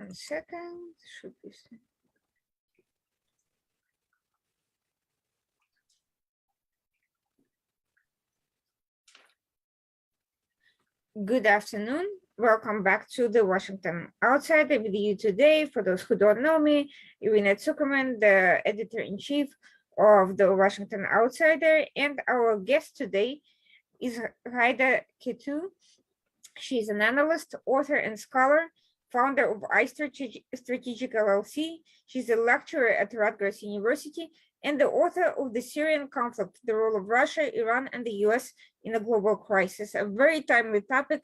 1 second. Should be. Good afternoon. Welcome back to the Washington Outsider with you today. For those who don't know me, Irina Zuckerman, the editor-in-chief of the Washington Outsider, and our guest today is Raida Ketu. She's an analyst, author, and scholar, founder of iStrategic LLC. She's a lecturer at Rutgers University and the author of The Syrian Conflict, The Role of Russia, Iran, and the US in a Global Crisis, a very timely topic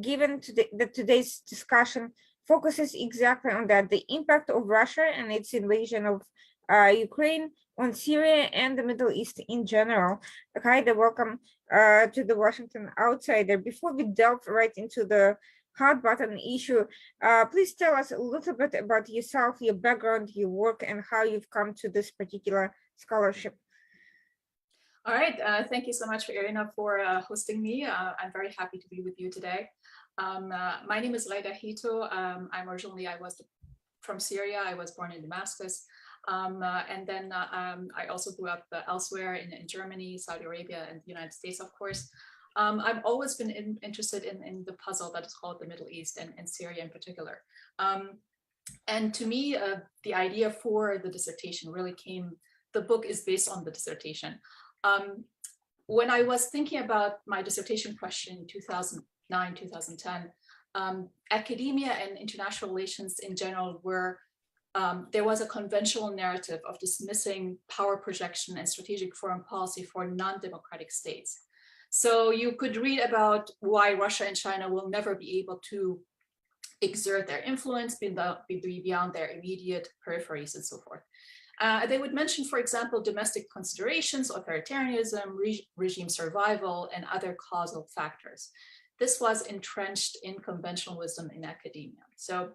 given that today's discussion focuses exactly on that, the impact of Russia and its invasion of Ukraine on Syria and the Middle East in general. Raida, welcome to the Washington Outsider. Before we delve right into the hot button issue, please tell us a little bit about yourself, your background, your work, and how you've come to this particular scholarship. All right, thank you so much, Irina, for hosting me. I'm very happy to be with you today. My name is Raida Ketu. I was from Syria. I was born in Damascus. And then I also grew up elsewhere in Germany, Saudi Arabia, and the United States, of course. I've always been interested in the puzzle that is called the Middle East and Syria in particular. And to me, the idea for the dissertation really the book is based on the dissertation. When I was thinking about my dissertation question in 2009, 2010, academia and international relations in general there was a conventional narrative of dismissing power projection and strategic foreign policy for non-democratic states. So you could read about why Russia and China will never be able to exert their influence beyond their immediate peripheries and so forth. They would mention, for example, domestic considerations, authoritarianism, regime survival, and other causal factors. This was entrenched in conventional wisdom in academia. So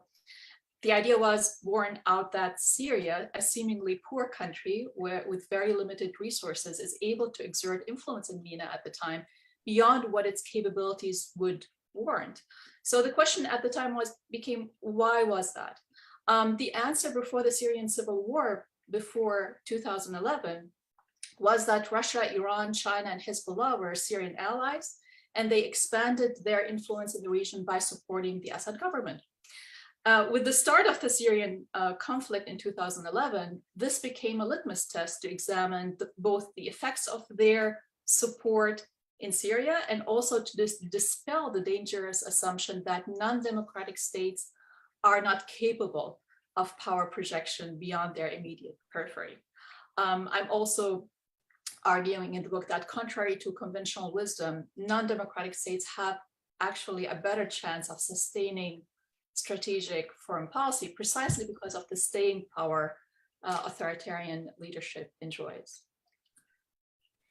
the idea was borne out that Syria, a seemingly poor country with very limited resources, is able to exert influence in MENA at the time beyond what its capabilities would warrant. So the question at the time became, why was that? The answer before the Syrian civil war, before 2011, was that Russia, Iran, China, and Hezbollah were Syrian allies, and they expanded their influence in the region by supporting the Assad government. With the start of the Syrian conflict in 2011, this became a litmus test to examine both the effects of their support in Syria and also to dispel the dangerous assumption that non-democratic states are not capable of power projection beyond their immediate periphery. I'm also arguing in the book that contrary to conventional wisdom, non-democratic states have actually a better chance of sustaining strategic foreign policy precisely because of the staying power authoritarian leadership enjoys.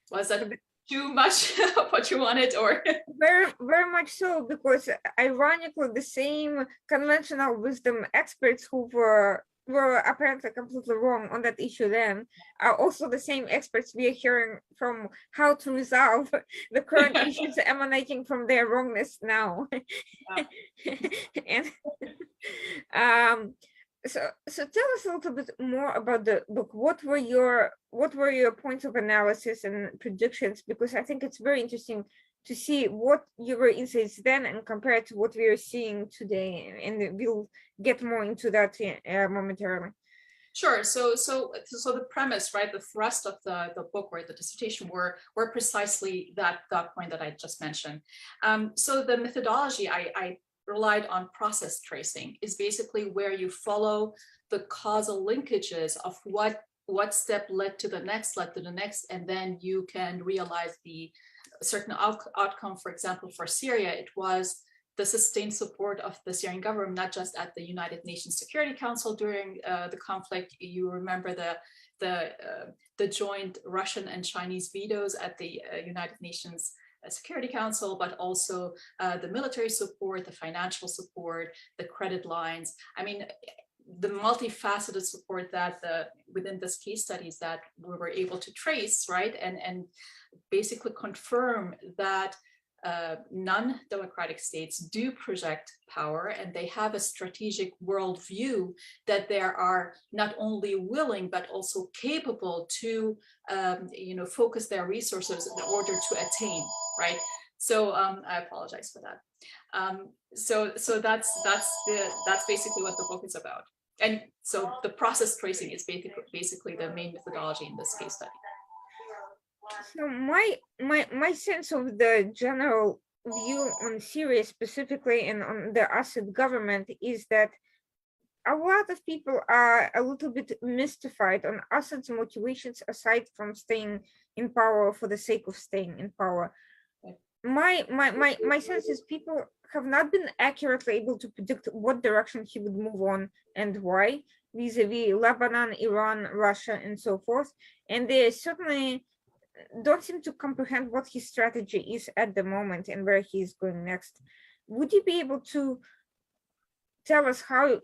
Was that too much of what you wanted, or? Very, very much so, because ironically, the same conventional wisdom experts who were apparently completely wrong on that issue then are also the same experts we are hearing from how to resolve the current issues emanating from their wrongness now. And so tell us a little bit more about the book. What were your points of analysis and predictions? Because I think it's very interesting to see what your insights then and compare to what we are seeing today, and we'll get more into that momentarily. Sure. So the premise, right, the thrust of the book or the dissertation were precisely that point that I just mentioned. So the methodology I relied on process tracing is basically where you follow the causal linkages of what step led to the next, and then you can realize the certain outcome. For example, for Syria, it was the sustained support of the Syrian government, not just at the United Nations Security Council during the conflict. You remember the joint Russian and Chinese vetoes at the United Nations Security Council, but also the military support, the financial support, the credit lines. I mean, the multifaceted support that within this case studies that we were able to trace, right, and basically confirm that non-democratic states do project power, and they have a strategic worldview that they are not only willing but also capable to focus their resources in order to attain, right? So I apologize for that. So that's basically what the book is about. And so the process tracing is basically the main methodology in this case study. So my sense of the general view on Syria specifically and on the Assad government is that a lot of people are a little bit mystified on Assad's motivations aside from staying in power for the sake of staying in power. My sense is people have not been accurately able to predict what direction he would move on and why, vis-a-vis Lebanon, Iran, Russia, and so forth. And they certainly don't seem to comprehend what his strategy is at the moment and where he is going next. Would you be able to tell us how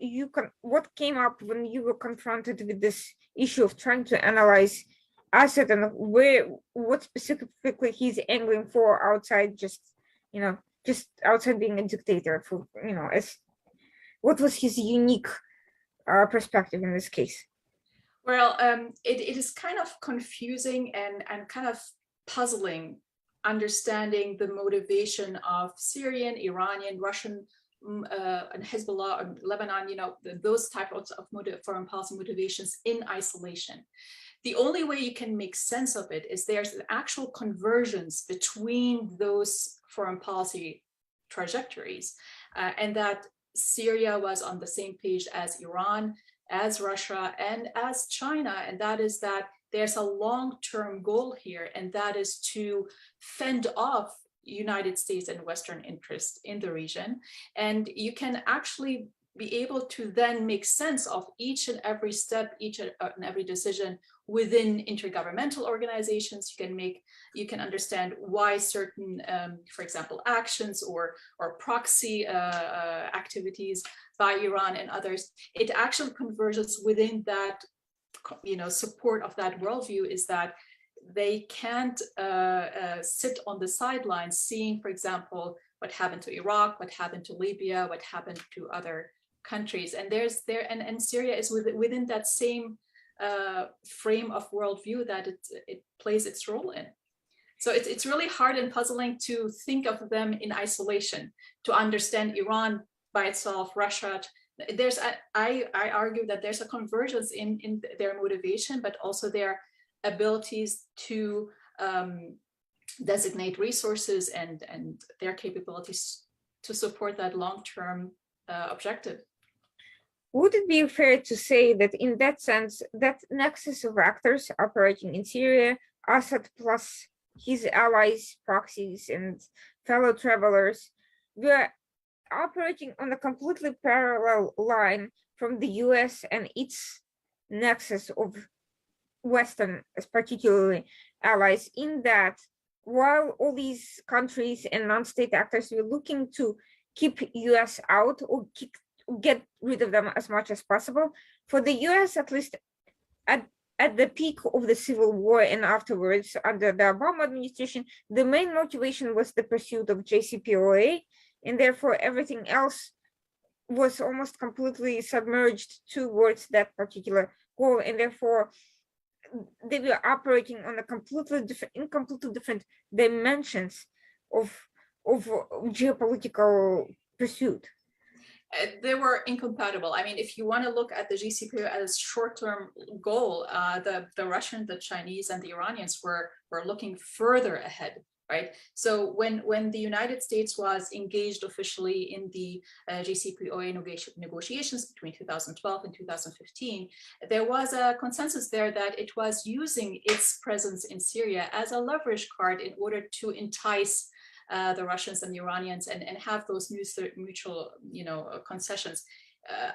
what came up when you were confronted with this issue of trying to analyze Assad and what specifically he's angling for outside just outside being a dictator, for as what was his unique perspective in this case? Well, it is kind of confusing and kind of puzzling understanding the motivation of Syrian, Iranian, Russian, and Hezbollah and Lebanon, those types of foreign policy motivations in isolation. The only way you can make sense of it is there's an actual convergence between those foreign policy trajectories, and that Syria was on the same page as Iran, as Russia, and as China, and that is that there's a long-term goal here, and that is to fend off United States and Western interests in the region. And you can actually be able to then make sense of each and every step, each and every decision within intergovernmental organizations. You can understand why certain, for example, actions or proxy activities by Iran and others, it actually converges within that, support of that worldview, is that they can't sit on the sidelines seeing, for example, what happened to Iraq, what happened to Libya, what happened to other countries. And and Syria is within that same frame of worldview that it plays its role in. So it's really hard and puzzling to think of them in isolation, to understand Iran by itself, Russia. I argue that there's a convergence in their motivation, but also their abilities to designate resources and their capabilities to support that long-term objective. Would it be fair to say that in that sense, that nexus of actors operating in Syria, Assad plus his allies, proxies, and fellow travelers, were operating on a completely parallel line from the US and its nexus of Western, particularly allies, in that while all these countries and non-state actors were looking to keep US out or get rid of them as much as possible, for the US, at least at the peak of the civil war and afterwards under the Obama administration, the main motivation was the pursuit of JCPOA, and therefore everything else was almost completely submerged towards that particular goal, and therefore they were operating on a completely different dimensions of geopolitical pursuit. They were incompatible. I mean, if you want to look at the GCPOA as short-term goal, the Russians, the Chinese, and the Iranians were looking further ahead, right? So when the United States was engaged officially in the JCPOA negotiations between 2012 and 2015, there was a consensus there that it was using its presence in Syria as a leverage card in order to entice the Russians and the Iranians and have those mutual, concessions.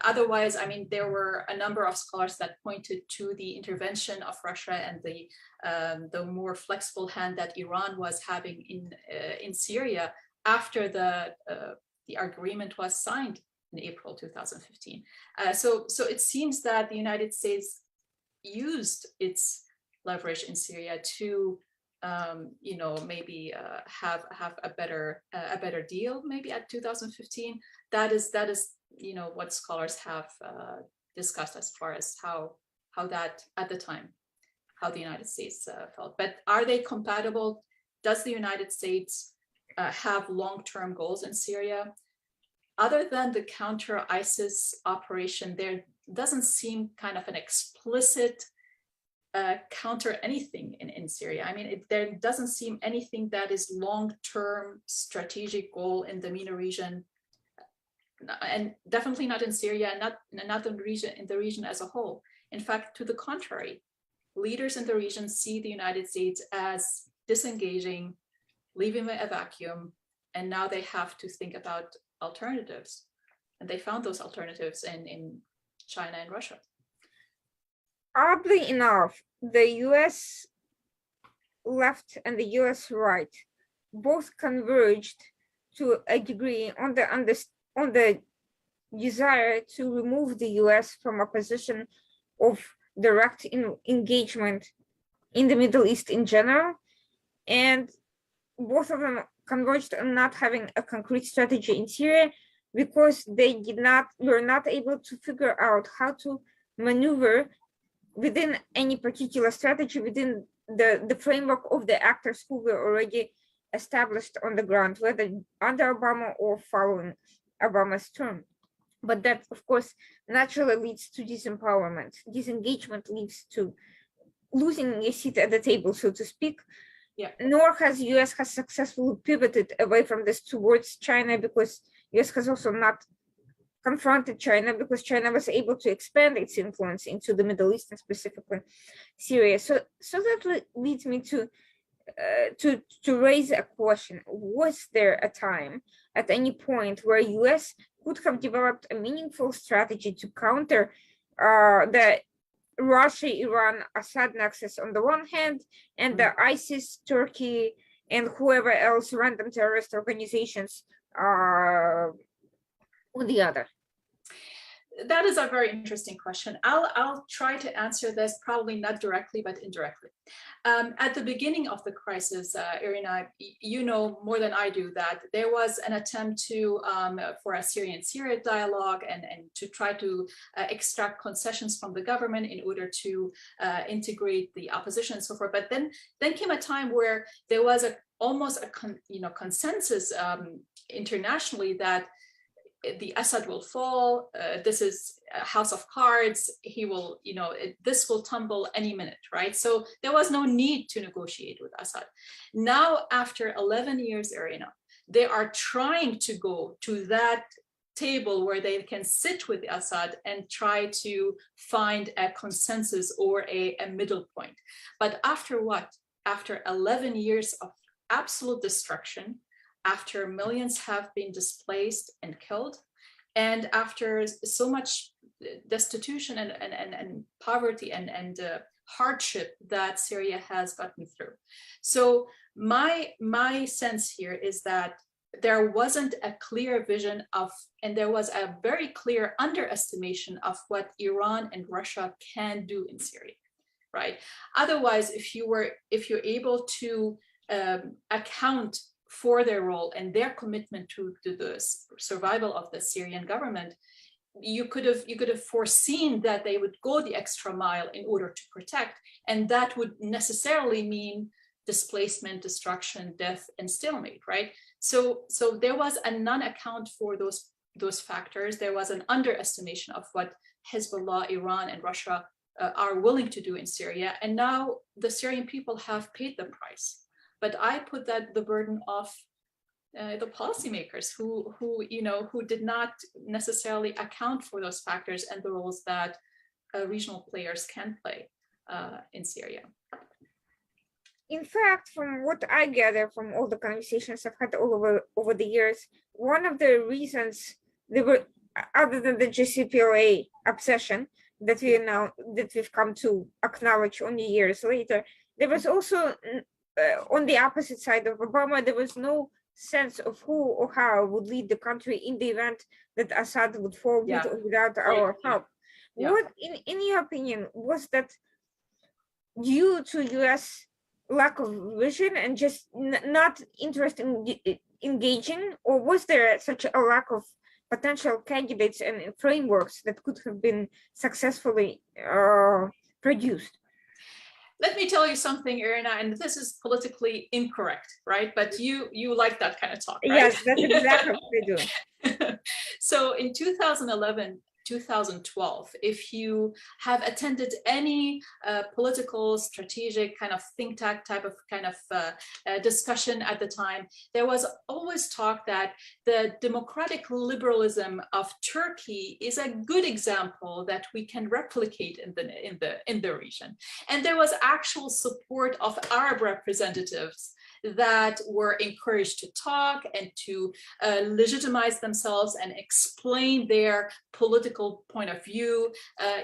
Otherwise, I mean, there were a number of scholars that pointed to the intervention of Russia and the more flexible hand that Iran was having in Syria after the agreement was signed in April 2015. So it seems that the United States used its leverage in Syria to maybe have a better deal maybe at 2015. That is what scholars have discussed as far as how that at the time, how the United States felt. But are they compatible? Does the United States have long-term goals in Syria? Other than the counter ISIS operation, there doesn't seem kind of an explicit counter anything in Syria. I mean, there doesn't seem anything that is long-term strategic goal in the MENA region, and definitely not in Syria, and not in the region as a whole. In fact, to the contrary, leaders in the region see the United States as disengaging, leaving a vacuum, and now they have to think about alternatives. And they found those alternatives in China and Russia. Oddly enough, the US left and the US right both converged to a degree on the desire to remove the US from a position of direct engagement in the Middle East in general, and both of them converged on not having a concrete strategy in Syria because they were not able to figure out how to maneuver within any particular strategy within the framework of the actors who were already established on the ground, whether under Obama or following Obama's term. But that, of course, naturally leads to disempowerment. Disengagement leads to losing a seat at the table, so to speak. Yeah. Nor has US has successfully pivoted away from this towards China, because US has also not confronted China, because China was able to expand its influence into the Middle East and specifically Syria. So that leads me to raise a question: was there a time at any point where US could have developed a meaningful strategy to counter the Russia, Iran, Assad nexus on the one hand, and the ISIS, Turkey, and whoever else random terrorist organizations on the other? That is a very interesting question. I'll try to answer this, probably not directly, but indirectly. At the beginning of the crisis, Irina, you know more than I do that there was an attempt for a Syria dialogue and to try to extract concessions from the government in order to integrate the opposition and so forth. But then came a time where there was almost a consensus internationally that the Assad will fall. This is a house of cards. He will, this will tumble any minute, right? So there was no need to negotiate with Assad. Now, after 11 years, Irina, they are trying to go to that table where they can sit with Assad and try to find a consensus or a middle point. But after what? After 11 years of absolute destruction, after millions have been displaced and killed, and after so much destitution and poverty and hardship that Syria has gotten through. So my sense here is that there wasn't a clear vision of, and there was a very clear underestimation of what Iran and Russia can do in Syria, right? Otherwise, if you're able to account for their role and their commitment to the survival of the Syrian government, you could have foreseen that they would go the extra mile in order to protect, and that would necessarily mean displacement, destruction, death, and stalemate, right? So there was a non-account for those factors. There was an underestimation of what Hezbollah, Iran, and Russia are willing to do in Syria, and now the Syrian people have paid the price. But I put the burden off the policymakers who did not necessarily account for those factors and the roles that regional players can play in Syria. In fact, from what I gather from all the conversations I've had over the years, one of the reasons they were, other than the JCPOA obsession that we've come to acknowledge only years later, there was also on the opposite side of Obama, there was no sense of who or how would lead the country in the event that Assad would fall with or without our help. Yeah. What, in your opinion, was that due to US lack of vision and just not interest in engaging, or was there such a lack of potential candidates and frameworks that could have been successfully produced? Let me tell you something, Irina, and this is politically incorrect, right? But you like that kind of talk, right? Yes, that's exactly what they do. So in 2011, 2012, if you have attended any political, strategic kind of think tank type of discussion at the time, there was always talk that the democratic liberalism of Turkey is a good example that we can replicate in the region. And there was actual support of Arab representatives that were encouraged to talk and to legitimize themselves and explain their political point of view,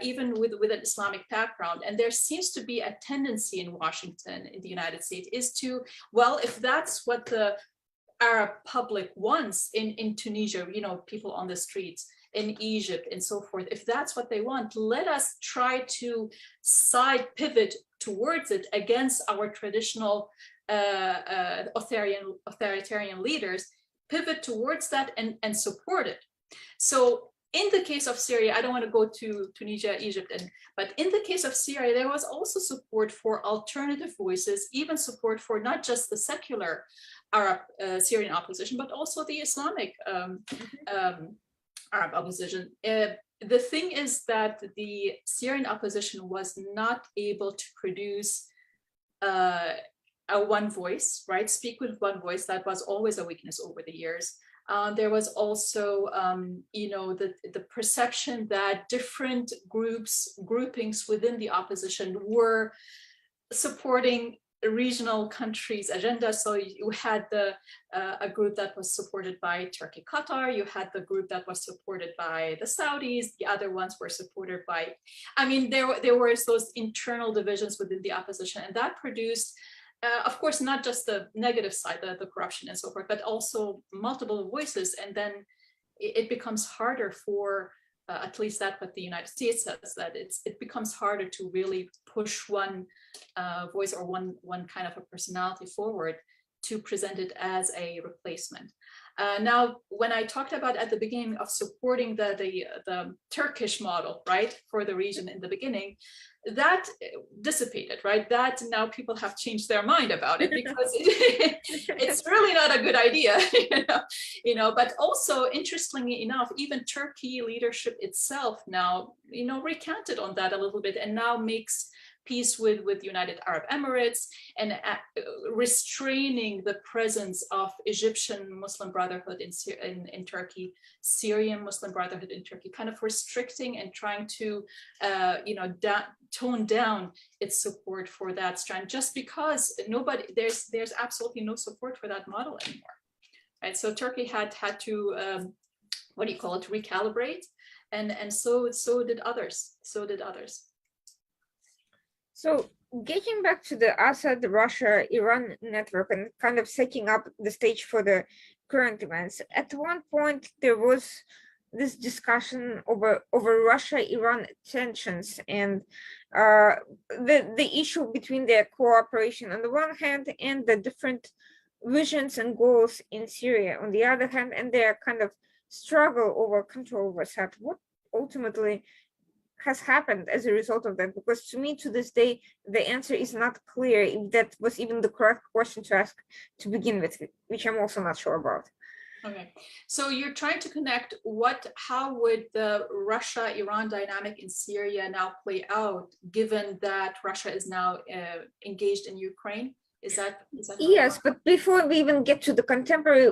even with an Islamic background. And there seems to be a tendency in Washington, in the United States, is to, well, if that's what the Arab public wants in Tunisia, you know, people on the streets, in Egypt and so forth, if that's what they want, let us try to pivot towards it against our traditional authoritarian leaders, pivot towards that and support it. So in the case of Syria, I don't want to go to Tunisia, Egypt, but in the case of Syria, there was also support for alternative voices, even support for not just the secular Arab Syrian opposition, but also the Islamic Arab opposition. The thing is that the Syrian opposition was not able to produce a one voice, right? Speak with one voice. That was always a weakness over the years. There was also, you know, the perception that different groupings within the opposition were supporting regional countries' agenda. So you had a group that was supported by Turkey, Qatar. You had the group that was supported by the Saudis. The other ones were supported by, I mean, there were those internal divisions within the opposition, and that produced, of course, not just the negative side, the corruption and so forth, but also multiple voices. And then it becomes harder for, at least that's what the United States says, that it becomes harder to really push one voice or one kind of a personality forward to present it as a replacement. Now, when I talked about at the beginning of supporting the Turkish model, right, for the region in the beginning, that dissipated, right? That now people have changed their mind about it because it's really not a good idea, you know. But also, interestingly enough, even Turkey leadership itself now, you know, recanted on that a little bit and now makes peace with United Arab Emirates and restraining the presence of Egyptian Muslim Brotherhood in Turkey, Syrian Muslim Brotherhood in Turkey, kind of restricting and trying to, you know, tone down its support for that strand, just because there's absolutely no support for that model anymore, right? So Turkey had to, what do you call it, recalibrate, and so did others. So getting back to the Assad, Russia, Iran network and kind of setting up the stage for the current events, at one point there was this discussion over Russia-Iran tensions and the issue between their cooperation on the one hand and the different visions and goals in Syria on the other hand, and their kind of struggle over control over Assad. What ultimately has happened as a result of that? Because to me, to this day, the answer is not clear if that was even the correct question to ask to begin with, which I'm also not sure about. Okay, so you're trying to connect how would the Russia-Iran dynamic in Syria now play out, given that Russia is now engaged in Ukraine? Is that yes? But before we even get to the contemporary,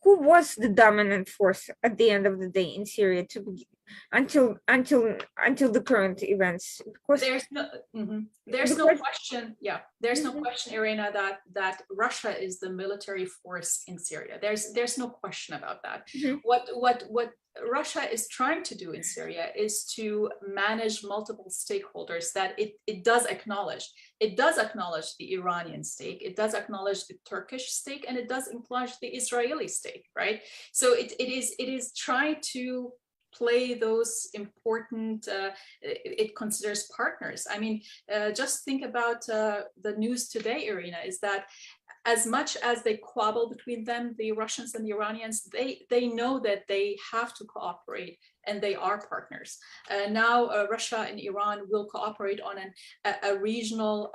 who was the dominant force at the end of the day in Syria to begin, until the current events? Because there's no question. Yeah, there's no question, Irina, that Russia is the military force in Syria. There's no question about that. What Russia is trying to do in Syria is to manage multiple stakeholders that it does acknowledge. It does acknowledge the Iranian stake, it does acknowledge the Turkish stake, and it does acknowledge the Israeli stake, right? So it is trying to play those important, it considers partners. I mean, just think about the news today, Irina, is that as much as they quabble between them, the Russians and the Iranians, they know that they have to cooperate, and they are partners. Now Russia and Iran will cooperate on a regional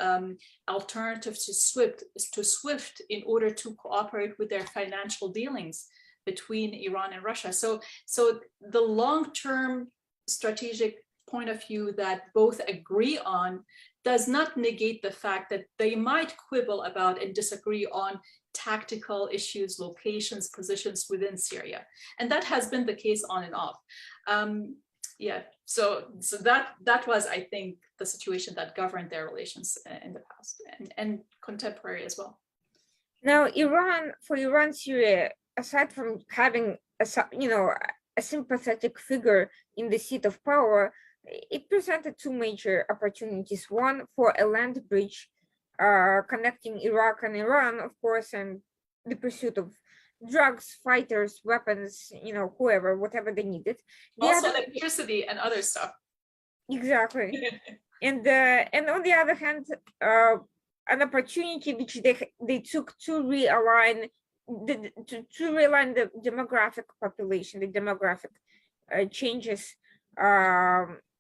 alternative to SWIFT in order to cooperate with their financial dealings between Iran and Russia. So the long-term strategic point of view that both agree on does not negate the fact that they might quibble about and disagree on tactical issues, locations, positions within Syria. And that has been the case on and off. Yeah, so that was, I think, the situation that governed their relations in the past and contemporary as well. Now, for Iran, Syria, aside from having a sympathetic figure in the seat of power, it presented two major opportunities. One, for a land bridge connecting Iraq and Iran, of course, and the pursuit of drugs, fighters, weapons, whoever, whatever they needed. Also electricity and other stuff. Exactly. and on the other hand, an opportunity which they took to realign the demographic population, the demographic changes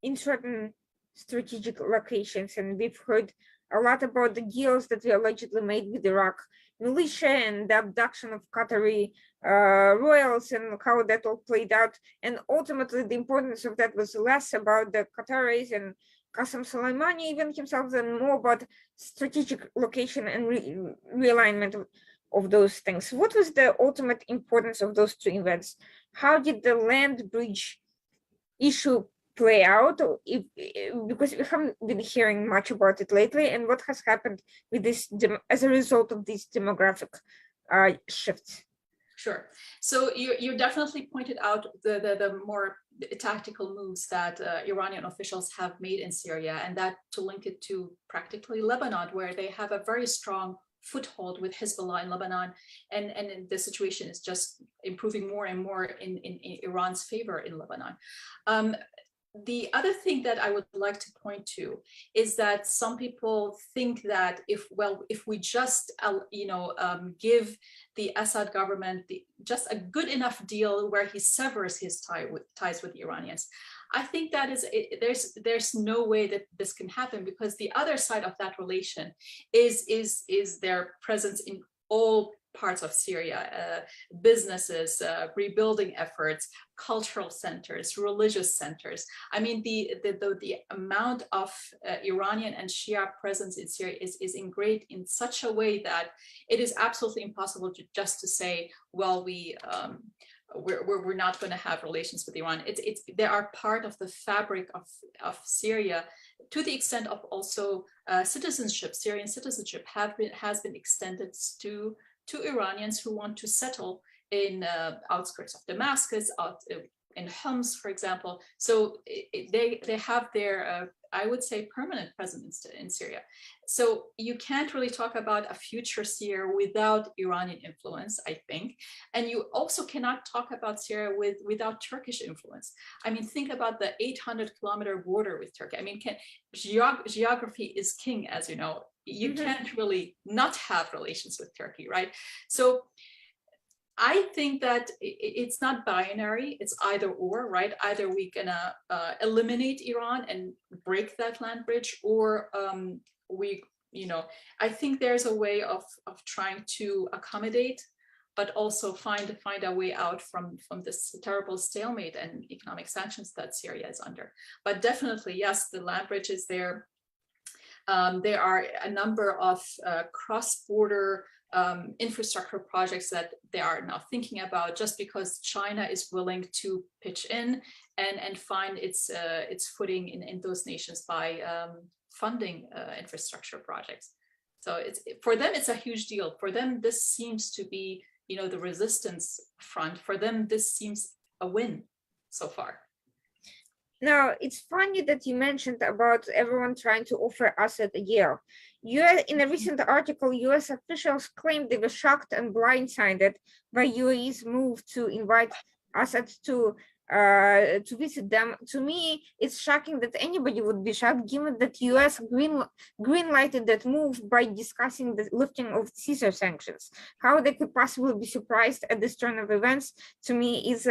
in certain strategic locations. And we've heard a lot about the deals that we allegedly made with Iraq militia and the abduction of Qatari royals and how that all played out. And ultimately, the importance of that was less about the Qataris and Qasem Soleimani, even himself, than more about strategic location and realignment of those things. What was the ultimate importance of those two events? How did the land bridge issue play out, because we haven't been hearing much about it lately, and what has happened with this as a result of these demographic shifts? Sure. So you definitely pointed out the more tactical moves that Iranian officials have made in Syria, and that to link it to practically Lebanon, where they have a very strong foothold with Hezbollah in Lebanon, and the situation is just improving more and more in Iran's favor in Lebanon. The other thing that I would like to point to is that some people think that if we just give the Assad government just a good enough deal where he severs his ties with the Iranians, I think that there's no way that this can happen, because the other side of that relation is their presence in all parts of Syria, businesses, rebuilding efforts, cultural centers, religious centers. I mean, the amount of Iranian and Shia presence in Syria is ingrained in such a way that it is absolutely impossible to say, well, we're not going to have relations with Iran. They are part of the fabric of Syria, to the extent of also citizenship. Syrian citizenship has been extended to Iranians who want to settle in outskirts of Damascus, in Homs, for example. So they have their, I would say, permanent presence in Syria. So you can't really talk about a future Syria without Iranian influence, I think. And you also cannot talk about Syria without Turkish influence. I mean, think about the 800-kilometer border with Turkey. I mean, geography is king, as you know. You can't really not have relations with Turkey, right? So I think that it's not binary, it's either or, right? Either we're gonna eliminate Iran and break that land bridge, or I think there's a way of trying to accommodate, but also find a way out from this terrible stalemate and economic sanctions that Syria is under. But definitely, yes, the land bridge is there. There are a number of cross-border infrastructure projects that they are now thinking about, just because China is willing to pitch in and find its footing in those nations by funding infrastructure projects. So for them, it's a huge deal. For them, this seems to be, the resistance front. For them, this seems a win so far. Now, it's funny that you mentioned about everyone trying to offer Assad a deal. In a recent article, US officials claimed they were shocked and blindsided by UAE's move to invite Assad to to visit them. To me, it's shocking that anybody would be shocked, given that U.S. green lighted that move by discussing the lifting of Caesar sanctions. How they could possibly be surprised at this turn of events, to me, is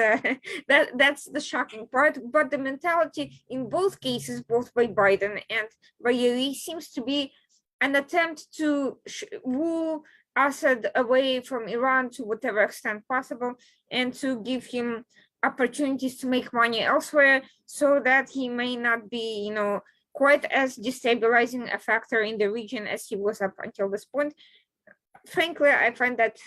that's the shocking part. But the mentality in both cases, both by Biden and by UAE, seems to be an attempt to woo Assad away from Iran to whatever extent possible, and to give him opportunities to make money elsewhere, so that he may not be, quite as destabilizing a factor in the region as he was up until this point. Frankly, I find that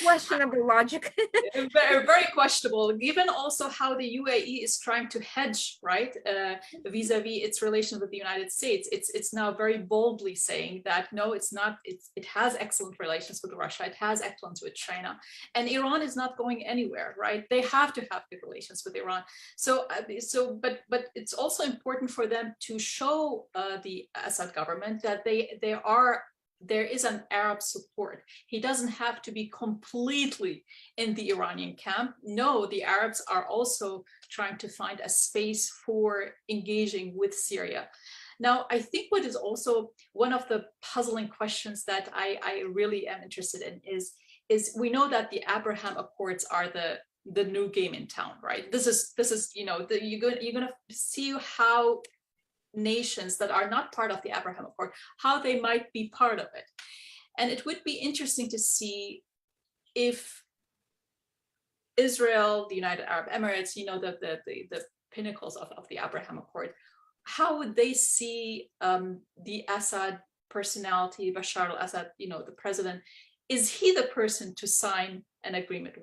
questionable logic. Very, very questionable, given also how the UAE is trying to hedge, right, vis-a-vis its relation with the United States. It's now very boldly saying that no, it's not. It has excellent relations with Russia. It has excellent with China, and Iran is not going anywhere, right? They have to have good relations with Iran. But it's also important for them to show the Assad government that there is an Arab support. He doesn't have to be completely in the Iranian camp. No, the Arabs are also trying to find a space for engaging with Syria. Now, I think what is also one of the puzzling questions that I really am interested in is we know that the Abraham Accords are the new game in town, right? This is you're going to see how nations that are not part of the Abraham Accord, how they might be part of it. And it would be interesting to see if Israel, the United Arab Emirates, the pinnacles of the Abraham Accord, how would they see the Assad personality, Bashar al-Assad, the president? Is he the person to sign an agreement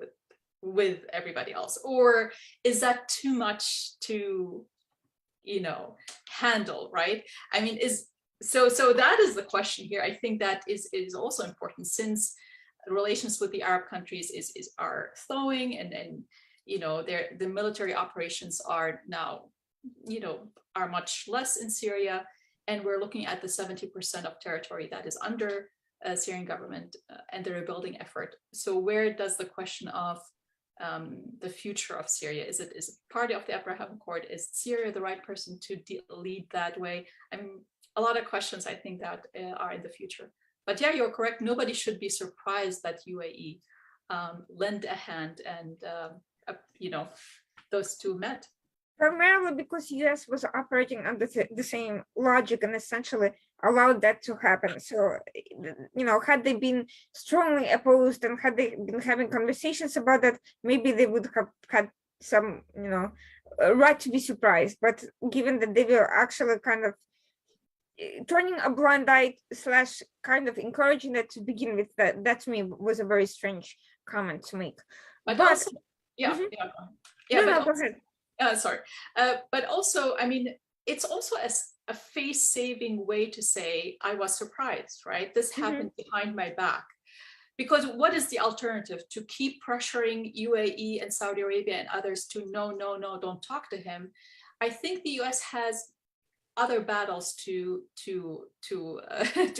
with everybody else? Or is that too much to handle, right? I mean, so that is the question here. I think that is also important, since relations with the Arab countries are thawing, and the military operations are now are much less in Syria, and we're looking at the 70% of territory that is under Syrian government and the rebuilding effort. So where does the question of the future of Syria? Is it part of the Abraham Accord? Is Syria the right person to lead that way? I mean, a lot of questions I think that are in the future. But yeah, you're correct. Nobody should be surprised that UAE lent a hand and those two met. Primarily because US was operating under the same logic and essentially allowed that to happen. So, had they been strongly opposed and had they been having conversations about that, maybe they would have had some, right to be surprised. But given that they were actually kind of turning a blind eye / kind of encouraging that to begin with, that to me was a very strange comment to make. But also, go ahead. Sorry. But also, I mean, it's also a face-saving way to say, I was surprised, right? This happened behind my back. Because what is the alternative? To keep pressuring UAE and Saudi Arabia and others to no, don't talk to him. I think the US has other battles to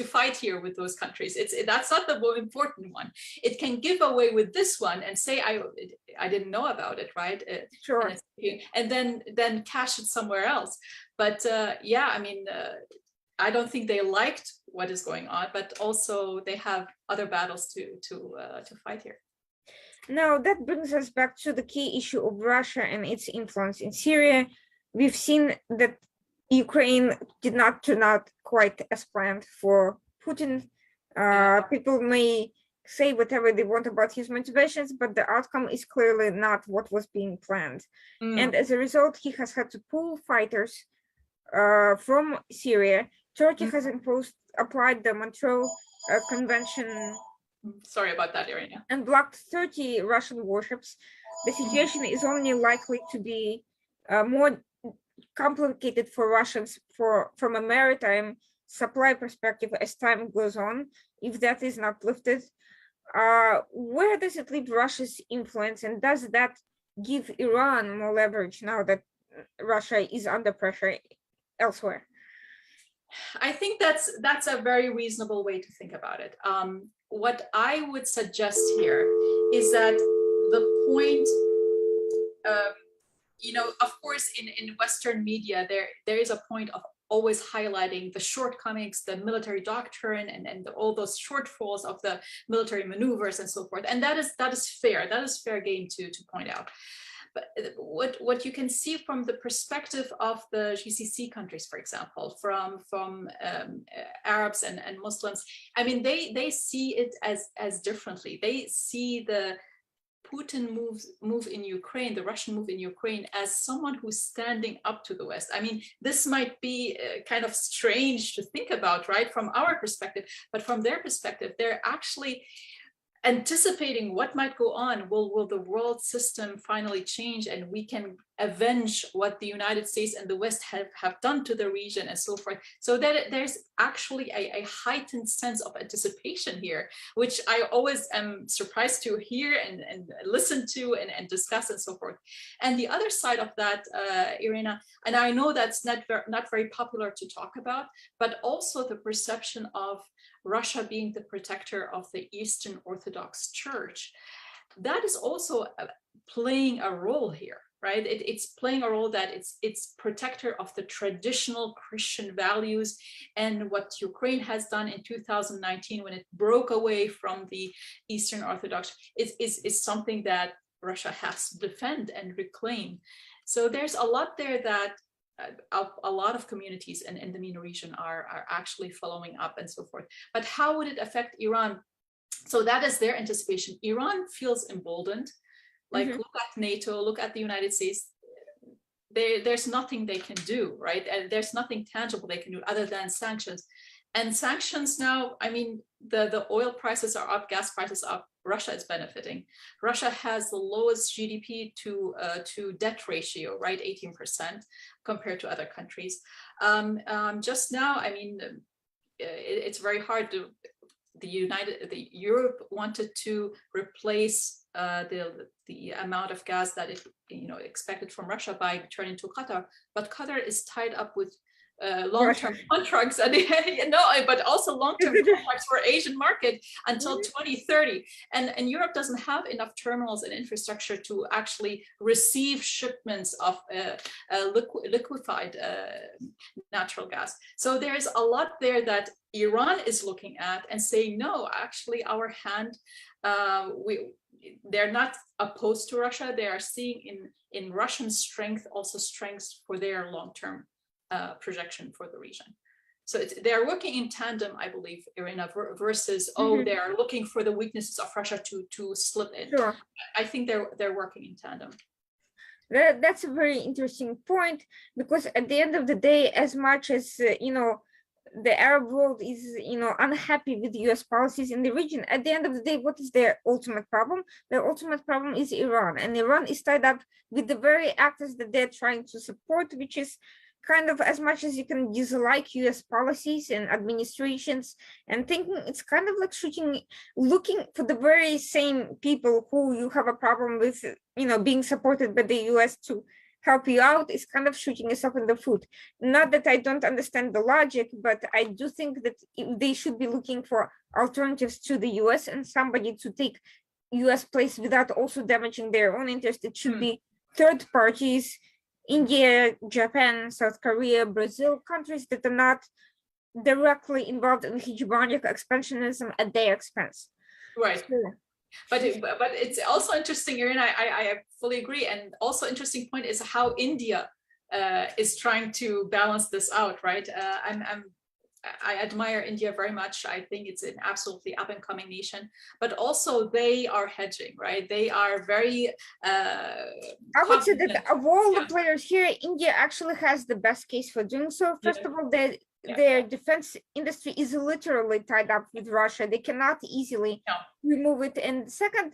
fight here with those countries. That's not the more important one. It can give away with this one and say I didn't know about it, right? Sure. And then cash it somewhere else. But I mean, I don't think they liked what is going on, but also they have other battles to fight here. Now that brings us back to the key issue of Russia and its influence in Syria. We've seen that Ukraine did not turn out quite as planned for Putin. People may say whatever they want about his motivations, but the outcome is clearly not what was being planned. And as a result, he has had to pull fighters from Syria. Turkey has applied the Montreux Convention. Sorry about that, Irina. And blocked 30 Russian warships. The situation is only likely to be more complicated for Russians from a maritime supply perspective as time goes on, if that is not lifted. Where does it leave Russia's influence, and does that give Iran more leverage now that Russia is under pressure elsewhere? I think that's a very reasonable way to think about it. What I would suggest here is that the point of course, in Western media, there is a point of always highlighting the shortcomings, the military doctrine, and all those shortfalls of the military maneuvers and so forth. And that is fair. That is fair game to point out. But what you can see from the perspective of the GCC countries, for example, from Arabs and Muslims, I mean, they see it as differently. They see the Putin move in Ukraine, the Russian move in Ukraine, as someone who's standing up to the West. I mean, this might be kind of strange to think about, right, from our perspective, but from their perspective, they're actually anticipating what might go on. Will the world system finally change and we can avenge what the United States and the West have done to the region and so forth? So that there's actually a heightened sense of anticipation here, which I always am surprised to hear and listen to and discuss and so forth. And the other side of that, Irina, and I know that's not very popular to talk about, but also the perception of Russia being the protector of the Eastern Orthodox Church. That is also playing a role here, right? It's playing a role that it's protector of the traditional Christian values, and what Ukraine has done in 2019 when it broke away from the Eastern Orthodox is something that Russia has to defend and reclaim. So there's a lot there that a lot of communities in the MENA region are actually following up and so forth. But how would it affect Iran? So that is their anticipation. Iran feels emboldened. Like, look at NATO, look at the United States. There's nothing they can do, right? And there's nothing tangible they can do other than sanctions. And sanctions now, I mean, the oil prices are up, gas prices are up. Russia is benefiting. Russia has the lowest GDP to debt ratio, right? 18% compared to other countries. Just now, I mean, it's very hard to. Europe wanted to replace the amount of gas that it expected from Russia by turning to Qatar, but Qatar is tied up with long-term contracts, and but also long-term contracts for Asian market until 2030, and Europe doesn't have enough terminals and infrastructure to actually receive shipments of liquefied natural gas. So there's a lot there that Iran is looking at and saying, no, actually our hand, they're not opposed to Russia. They are seeing in Russian strength also strengths for their long-term projection for the region. So they're working in tandem, I believe, Irina, versus they are looking for the weaknesses of Russia to slip in. Sure. I think they're working in tandem. That's a very interesting point, because at the end of the day, as much as the Arab world is unhappy with US policies in the region, at the end of the day, what is their ultimate problem? Their ultimate problem is Iran, and Iran is tied up with the very actors that they're trying to support, which is kind of, as much as you can dislike US policies and administrations and thinking, it's kind of like looking for the very same people who you have a problem with, being supported by the US to help you out, is kind of shooting yourself in the foot. Not that I don't understand the logic, but I do think that they should be looking for alternatives to the US and somebody to take US place without also damaging their own interest. It should be third parties, India, Japan, South Korea, Brazil, countries that are not directly involved in hegemonic expansionism at their expense. Right. So, but it's also interesting, Irina, I fully agree. And also interesting point is how India is trying to balance this out, right? I admire India very much. I think it's an absolutely up and coming nation, but also they are hedging, right? They are very I would say that of all the players here, India actually has the best case for doing so. First of all, their defense industry is literally tied up with Russia. They cannot easily remove it. And second,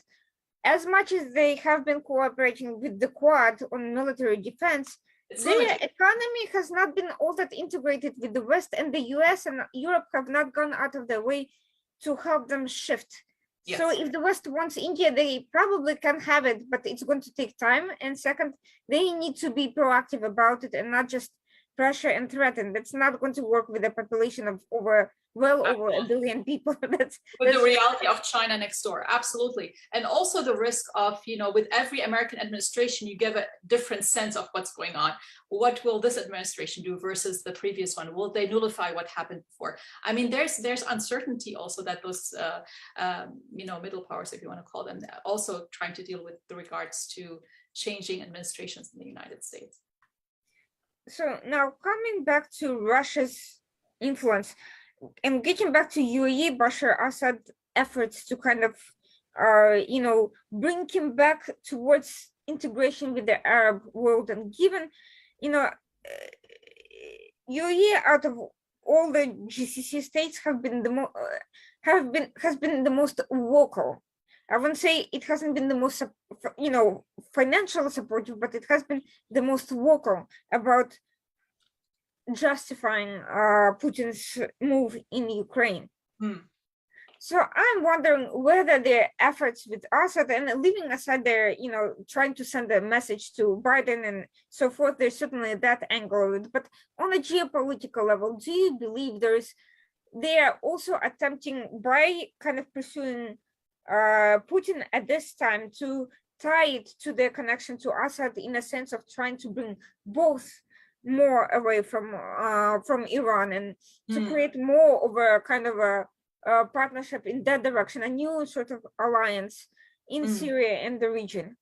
as much as they have been cooperating with the Quad on military defense, their economy has not been all that integrated with the West, and the US and Europe have not gone out of their way to help them shift. Yes. So if the West wants India, they probably can have it, but it's going to take time. And second, they need to be proactive about it and not just pressure and threaten. That's not going to work with a population of over a billion people. With the reality of China next door, absolutely. And also the risk of, with every American administration, you give a different sense of what's going on. What will this administration do versus the previous one? Will they nullify what happened before? I mean, there's uncertainty also that those, middle powers, if you want to call them, also trying to deal with the regards to changing administrations in the United States. So now coming back to Russia's influence, and getting back to UAE Bashar Assad efforts to kind of, bring him back towards integration with the Arab world, and given, UAE out of all the GCC states have been has been the most vocal. I wouldn't say it hasn't been the most, financially supportive, but it has been the most vocal about justifying Putin's move in Ukraine. So I'm wondering whether their efforts with Assad, and leaving aside their, trying to send a message to Biden and so forth, there's certainly that angle of it. But on a geopolitical level, do you believe they are also attempting, by kind of pursuing Putin at this time, to tie it to their connection to Assad in a sense of trying to bring both more away from Iran, and to create more of a kind of a partnership in that direction, a new sort of alliance in Syria and the region?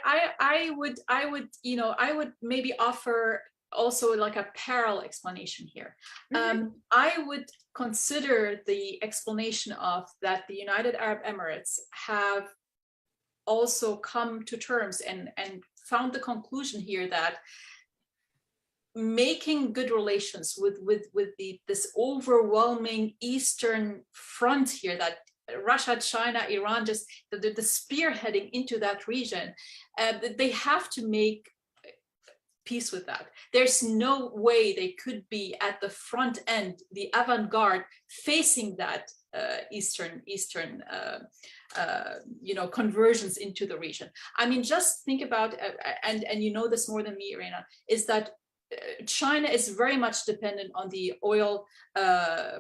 I would maybe offer also like a parallel explanation here. I would consider the explanation of that the United Arab Emirates have also come to terms and found the conclusion here that making good relations with this overwhelming Eastern front here, that Russia, China, Iran, just the spearheading into that region, they have to make peace with that. There's no way they could be at the front end, the avant-garde, facing that Eastern conversions into the region. I mean, just think about, and you know this more than me, Irina, is that China is very much dependent on the oil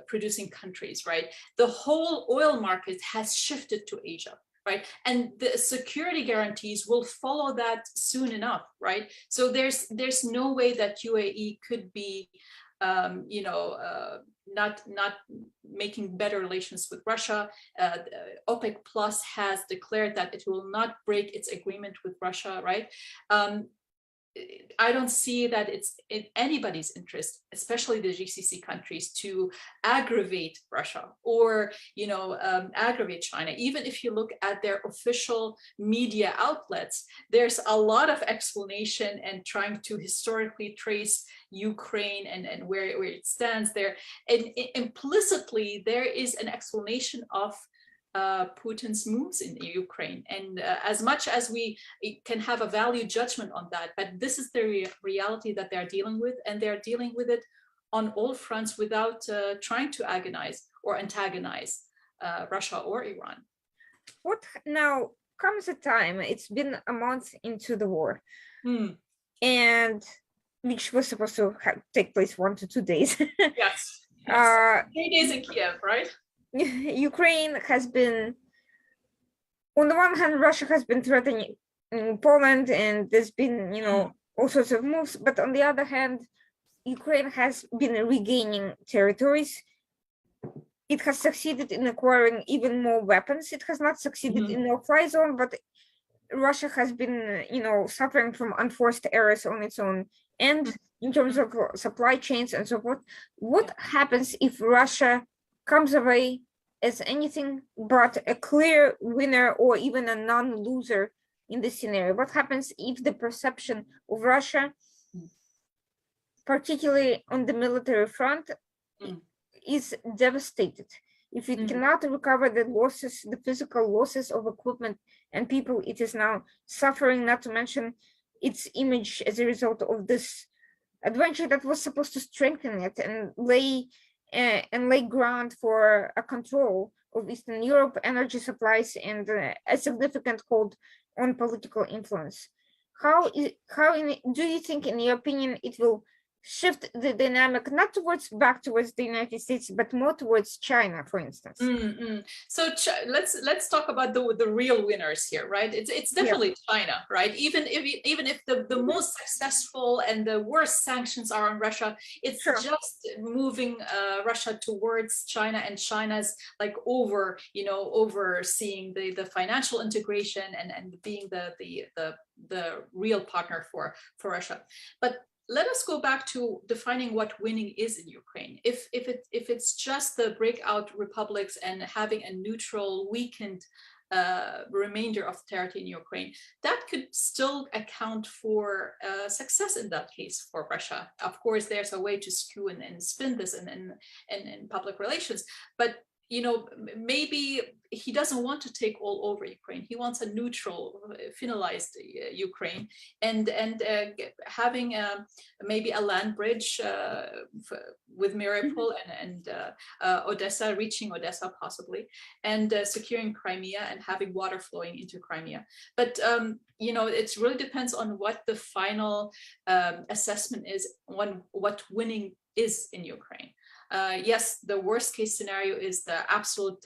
producing countries, right? The whole oil market has shifted to Asia, right? And the security guarantees will follow that soon enough, right? So there's no way that UAE could be, not making better relations with Russia. OPEC Plus has declared that it will not break its agreement with Russia, right? I don't see that it's in anybody's interest, especially the GCC countries, to aggravate Russia or, aggravate China. Even if you look at their official media outlets, there's a lot of explanation and trying to historically trace Ukraine and where it stands there. And implicitly, there is an explanation of Putin's moves in Ukraine. And as much as we can have a value judgment on that, but this is the reality that they're dealing with, and they're dealing with it on all fronts without trying to agonize or antagonize Russia or Iran. What now comes a time, it's been a month into the war, and which was supposed to take place 1 to 2 days. Yes. 3 days in Kiev, right? Ukraine has been, on the one hand, Russia has been threatening Poland, and there's been, all sorts of moves. But on the other hand, Ukraine has been regaining territories. It has succeeded in acquiring even more weapons. It has not succeeded in no-fly zone, but Russia has been, suffering from unforced errors on its own end in terms of supply chains and so forth. What happens if Russia comes away as anything but a clear winner or even a non-loser in this scenario? What happens if the perception of Russia, particularly on the military front, is devastated? If it cannot recover the losses, the physical losses of equipment and people it is now suffering, not to mention its image as a result of this adventure that was supposed to strengthen it and lay ground for a control of Eastern Europe energy supplies and a significant hold on political influence. do you think, in your opinion, it will shift the dynamic not back towards the United States, but more towards China, for instance? So let's talk about the real winners here, right? It's definitely China, right? Even if the most successful and the worst sanctions are on Russia, it's just moving Russia towards China, and China's like overseeing the financial integration and being the real partner for Russia. But let us go back to defining what winning is in Ukraine. If it's just the breakout republics and having a neutral, weakened remainder of territory in Ukraine, that could still account for success in that case for Russia. Of course, there's a way to skew and spin this in public relations, but maybe he doesn't want to take all over Ukraine. He wants a neutral, finalized Ukraine, and having maybe a land bridge with Mariupol and Odessa, reaching Odessa possibly, and securing Crimea and having water flowing into Crimea. But it really depends on what the final assessment is on what winning is in Ukraine. Yes, the worst case scenario is the absolute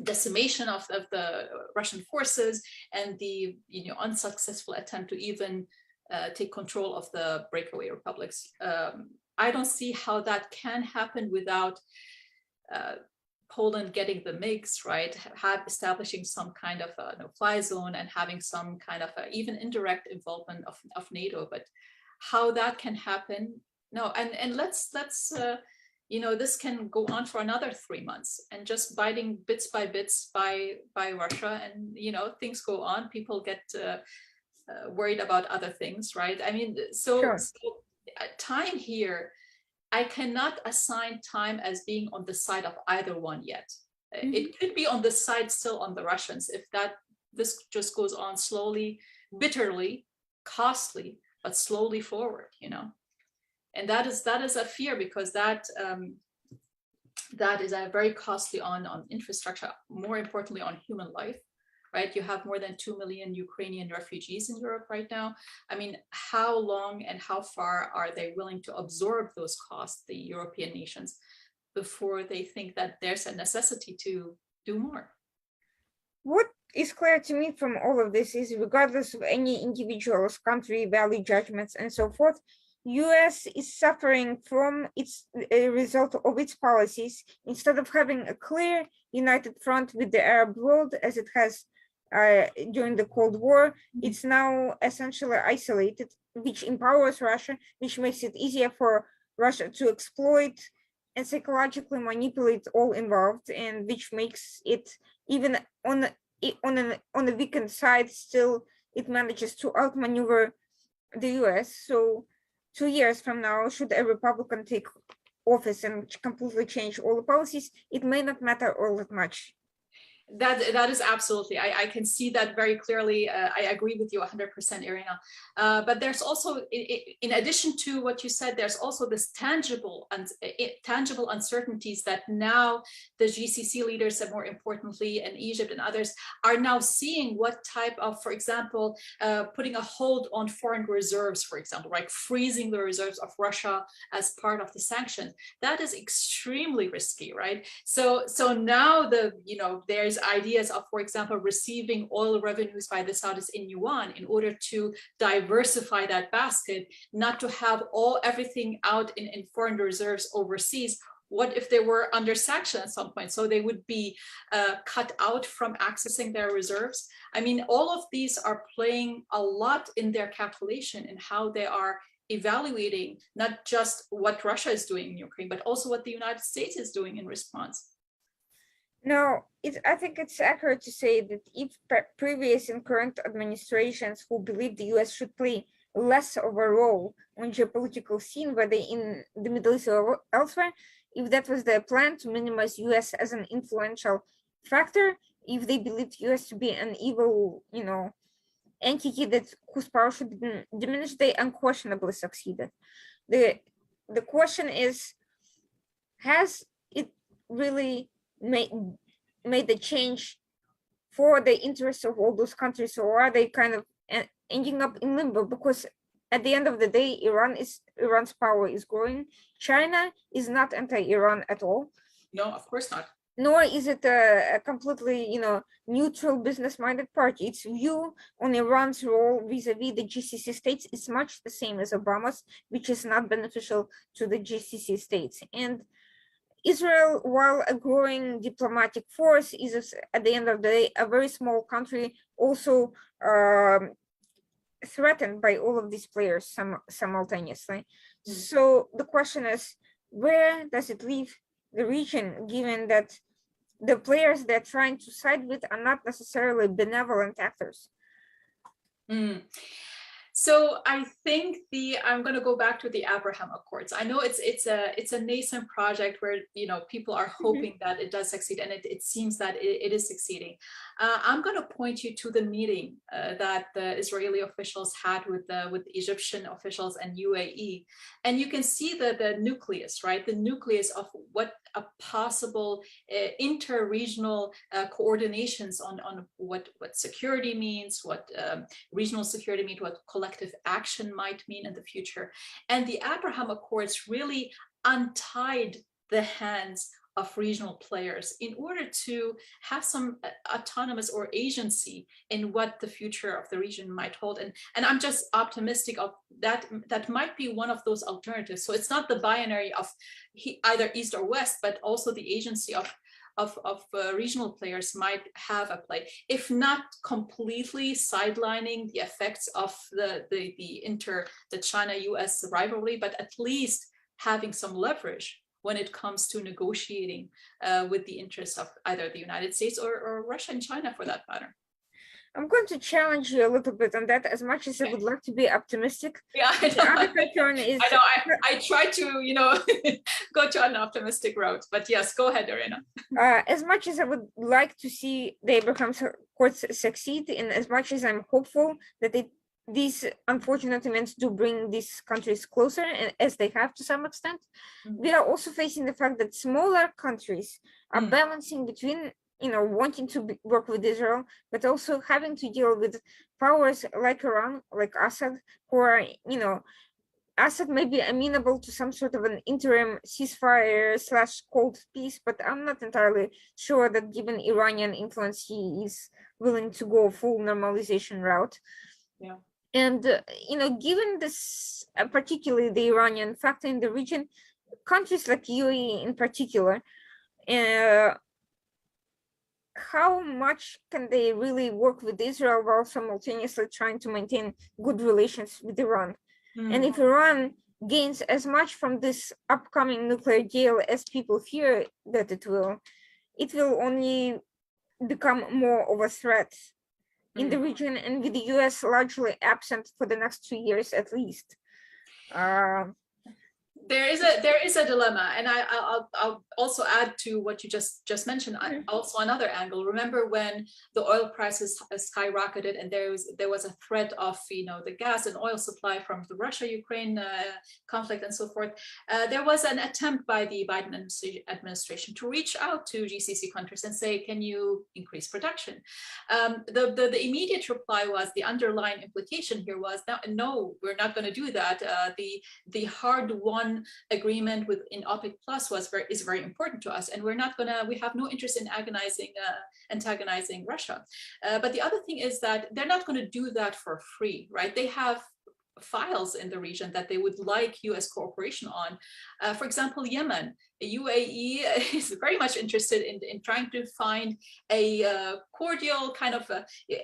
decimation of the Russian forces and the unsuccessful attempt to even take control of the breakaway republics. I don't see how that can happen without Poland getting the MiGs, right? Establishing some kind of a no-fly zone and having some kind of even indirect involvement of NATO. But how that can happen? No, and let's this can go on for another 3 months and just biting bits by bits by Russia, and things go on. People get worried about other things, right? I mean, so time here, I cannot assign time as being on the side of either one yet. It could be on the side still on the Russians if this just goes on slowly, bitterly, costly, but slowly forward, And that is a fear, because that is a very costly on infrastructure, more importantly on human life, right? You have more than 2 million Ukrainian refugees in Europe right now. I mean, how long and how far are they willing to absorb those costs, the European nations, before they think that there's a necessity to do more? What is clear to me from all of this is, regardless of any individual's country value judgments and so forth, US is suffering from a result of its policies. Instead of having a clear united front with the Arab world as it has during the Cold War, it's now essentially isolated, which empowers Russia, which makes it easier for Russia to exploit and psychologically manipulate all involved, and which makes it, even on the weakened side, still it manages to outmaneuver the US. So 2 years from now, should a Republican take office and completely change all the policies, it may not matter all that much. That is absolutely, I can see that very clearly. I agree with you 100%, Irina. But there's also, in addition to what you said, there's also this tangible uncertainties that now the GCC leaders, and more importantly, and Egypt and others, are now seeing what type of, for example, putting a hold on foreign reserves, for example, right? Freezing the reserves of Russia as part of the sanctions. That is extremely risky, right? So now there's ideas of, for example, receiving oil revenues by the Saudis in yuan in order to diversify that basket, not to have everything out in foreign reserves overseas. What if they were under sanction at some point? So they would be cut out from accessing their reserves. I mean, all of these are playing a lot in their calculation and how they are evaluating not just what Russia is doing in Ukraine, but also what the United States is doing in response. No, I think it's accurate to say that if previous and current administrations who believe the US should play less of a role on geopolitical scene, whether in the Middle East or elsewhere, if that was their plan to minimize US as an influential factor, if they believed US to be an evil, entity whose power should diminish, they unquestionably succeeded. The question is, has it really made the change for the interests of all those countries, or are they kind of ending up in limbo, because at the end of the day, Iran's power is growing. China is not anti-Iran at all. No, of course not. Nor is it a completely, neutral business-minded party. Its view on Iran's role vis-a-vis the GCC states is much the same as Obama's, which is not beneficial to the GCC states. And Israel, while a growing diplomatic force, is at the end of the day a very small country, also threatened by all of these players simultaneously. So the question is, where does it leave the region, given that the players they're trying to side with are not necessarily benevolent actors? So I think I'm going to go back to the Abraham Accords. I know it's a nascent project where people are hoping that it does succeed, and it seems that it is succeeding. I'm going to point you to the meeting that the Israeli officials had with the Egyptian officials and UAE, and you can see the nucleus, right? The nucleus of what a possible inter-regional coordinations on what security means, what regional security means, what collective action might mean in the future. And the Abraham Accords really untied the hands of regional players in order to have some autonomous or agency in what the future of the region might hold. And I'm just optimistic of that might be one of those alternatives. So it's not the binary of either East or West, but also the agency of regional players might have a play, if not completely sidelining the effects of the China-US rivalry, but at least having some leverage when it comes to negotiating with the interests of either the United States or Russia and China, for that matter. I'm going to challenge you a little bit on that, as much as I would like to be optimistic. Yeah, I know. The other concern is, I know. I try to, go to an optimistic route, but yes, go ahead, Irina. As much as I would like to see the Abraham Accords succeed, and as much as I'm hopeful that these unfortunate events do bring these countries closer, and as they have to some extent, we are also facing the fact that smaller countries are balancing between wanting to work with Israel, but also having to deal with powers like Iran, like Assad, who are, Assad may be amenable to some sort of an interim ceasefire / cold peace, but I'm not entirely sure that given Iranian influence, he is willing to go full normalization route. Yeah. And, given this, particularly the Iranian factor in the region, countries like UAE in particular, how much can they really work with Israel while simultaneously trying to maintain good relations with Iran? And if Iran gains as much from this upcoming nuclear deal as people fear that it will only become more of a threat in the region, and with the US largely absent for the next 2 years at least. There is a dilemma, and I'll also add to what you just mentioned. Also another angle. Remember when the oil prices skyrocketed, and there was a threat of the gas and oil supply from the Russia-Ukraine conflict and so forth. There was an attempt by the Biden administration to reach out to GCC countries and say, can you increase production? The immediate reply was, the underlying implication here was, no, we're not going to do that. The hard-won agreement in OPEC Plus is very important to us, and we have no interest in antagonizing Russia. But the other thing is that they're not going to do that for free, right? They have files in the region that they would like US cooperation on. For example, Yemen, UAE is very much interested in trying to find a cordial kind of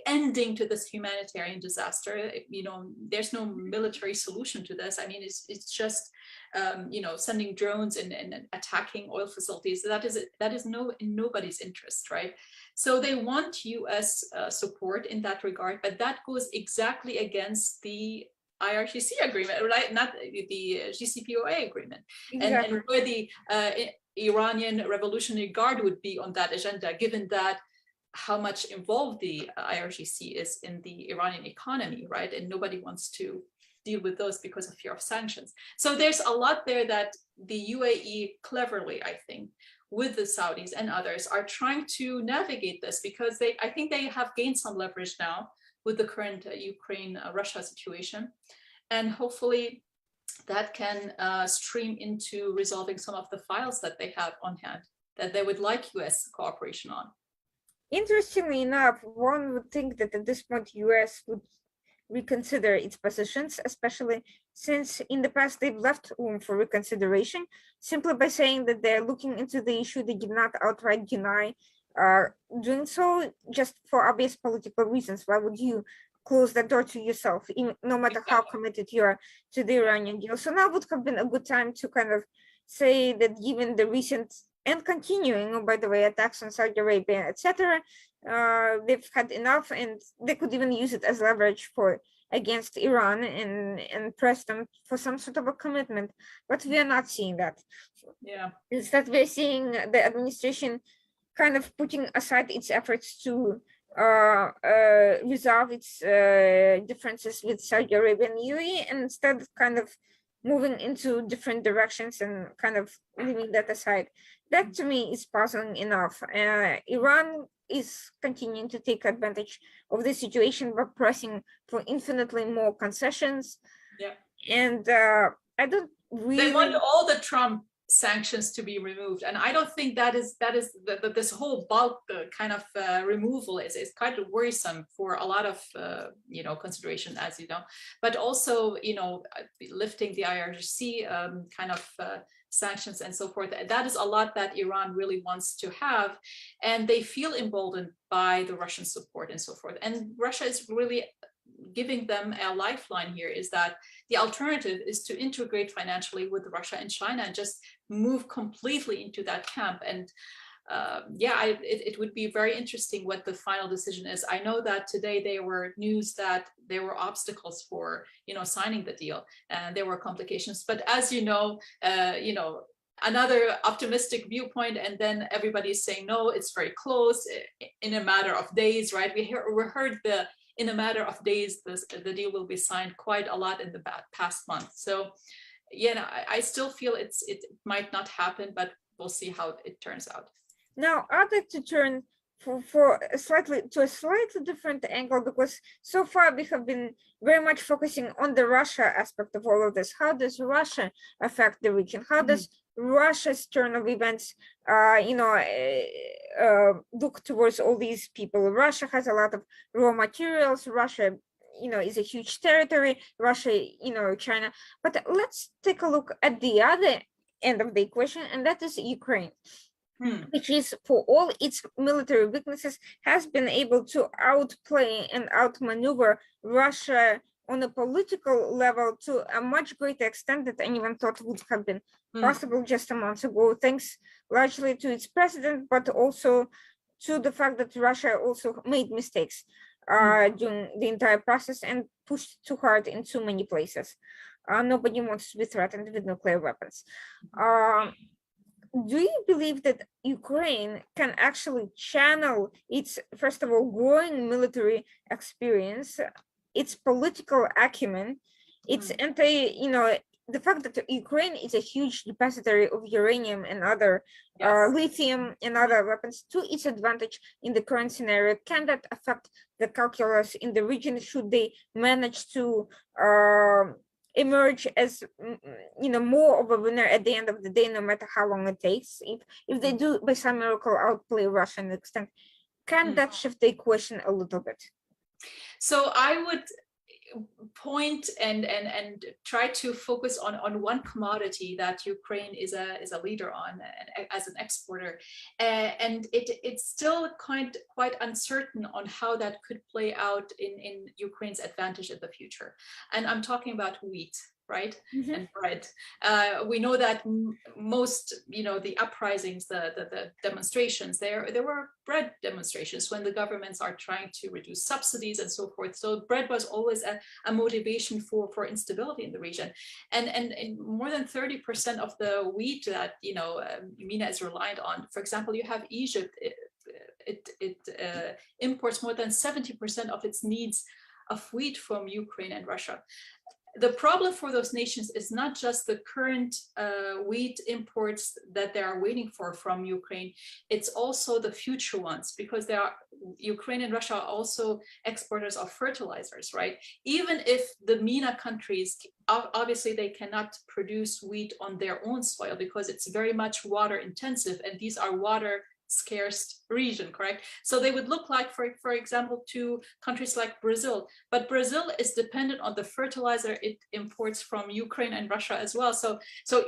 ending to this humanitarian disaster. There's no military solution to this. I mean, it's just sending drones and attacking oil facilities. That is in nobody's interest, right? So they want US support in that regard, but that goes exactly against the IRGC agreement, right? Not the GCPOA agreement. Exactly. And where the Iranian Revolutionary Guard would be on that agenda, given that how much involved the IRGC is in the Iranian economy, right? And nobody wants to deal with those because of fear of sanctions. So there's a lot there that the UAE cleverly, I think, with the Saudis and others are trying to navigate this, because I think they have gained some leverage now with the current Ukraine-Russia situation. And hopefully that can stream into resolving some of the files that they have on hand that they would like US cooperation on. Interestingly enough, one would think that at this point US would reconsider its positions, especially since in the past they've left room for reconsideration simply by saying that they're looking into the issue. They did not outright deny doing so, just for obvious political reasons. Why would you close the door to yourself, even, no matter how committed you are to the Iranian deal? So now would have been a good time to kind of say that given the recent and continuing, oh, by the way, attacks on Saudi Arabia, etc., they've had enough, and they could even use it as leverage for against Iran and press them for some sort of a commitment. But we are not seeing that. Yeah, instead we're seeing the administration kind of putting aside its efforts to resolve its differences with Saudi Arabia and UAE, and instead kind of moving into different directions and kind of leaving that aside. That to me is puzzling enough. Iran is continuing to take advantage of the situation by pressing for infinitely more concessions. yeah. And I don't really... They want all the Trump sanctions to be removed, and I don't think this whole bulk kind of removal is kind of worrisome for a lot of consideration, as you know, but also lifting the IRGC kind of sanctions and so forth. That is a lot that Iran really wants to have, and they feel emboldened by the Russian support and so forth. And Russia is really giving them a lifeline here, is that the alternative is to integrate financially with Russia and China and just move completely into that camp. And it would be very interesting what the final decision is. I know that today there were news that there were obstacles for signing the deal, and there were complications. But as you know, another optimistic viewpoint, and then everybody's saying no, it's very close in a matter of days, right? We heard in a matter of days, the deal will be signed quite a lot in the past month. So, I still feel it might not happen, but we'll see how it turns out. Now, I'd like to turn for a slightly different angle, because so far we have been very much focusing on the Russia aspect of all of this. How does Russia affect the region? How does Russia's turn of events, look towards all these people? Russia has a lot of raw materials. Russia, is a huge territory. Russia, China. But let's take a look at the other end of the equation, and that is Ukraine, which is, for all its military weaknesses, has been able to outplay and outmaneuver Russia on a political level to a much greater extent than anyone thought would have been possible just a month ago, thanks largely to its president, but also to the fact that Russia also made mistakes during the entire process and pushed too hard in too many places. Nobody wants to be threatened with nuclear weapons. Do you believe that Ukraine can actually channel its, first of all, growing military experience, its political acumen, its the fact that Ukraine is a huge depository of uranium and other lithium and other weapons to its advantage in the current scenario? Can that affect the calculus in the region should they manage to emerge as more of a winner at the end of the day, no matter how long it takes? If they do by some miracle outplay Russia to an extent, can that shift the equation a little bit? So I would point and try to focus on one commodity that Ukraine is a leader on as an exporter, and it's still quite uncertain on how that could play out in Ukraine's advantage in the future. And I'm talking about wheat, right? And bread. We know that most, the uprisings, the demonstrations, there were bread demonstrations when the governments are trying to reduce subsidies and so forth. So bread was always a motivation for instability in the region. And more than 30% of the wheat that, MENA is reliant on, for example, you have Egypt, it imports more than 70% of its needs of wheat from Ukraine and Russia. the problem for those nations is not just the current wheat imports that they are waiting for from Ukraine, it's also the future ones, because Ukraine and Russia are also exporters of fertilizers, right? Even if the MENA countries, obviously they cannot produce wheat on their own soil because it's very much water intensive, and these are water scarce region, correct? So they would look like, for example, to countries like Brazil, but Brazil is dependent on the fertilizer it imports from Ukraine and Russia as well. So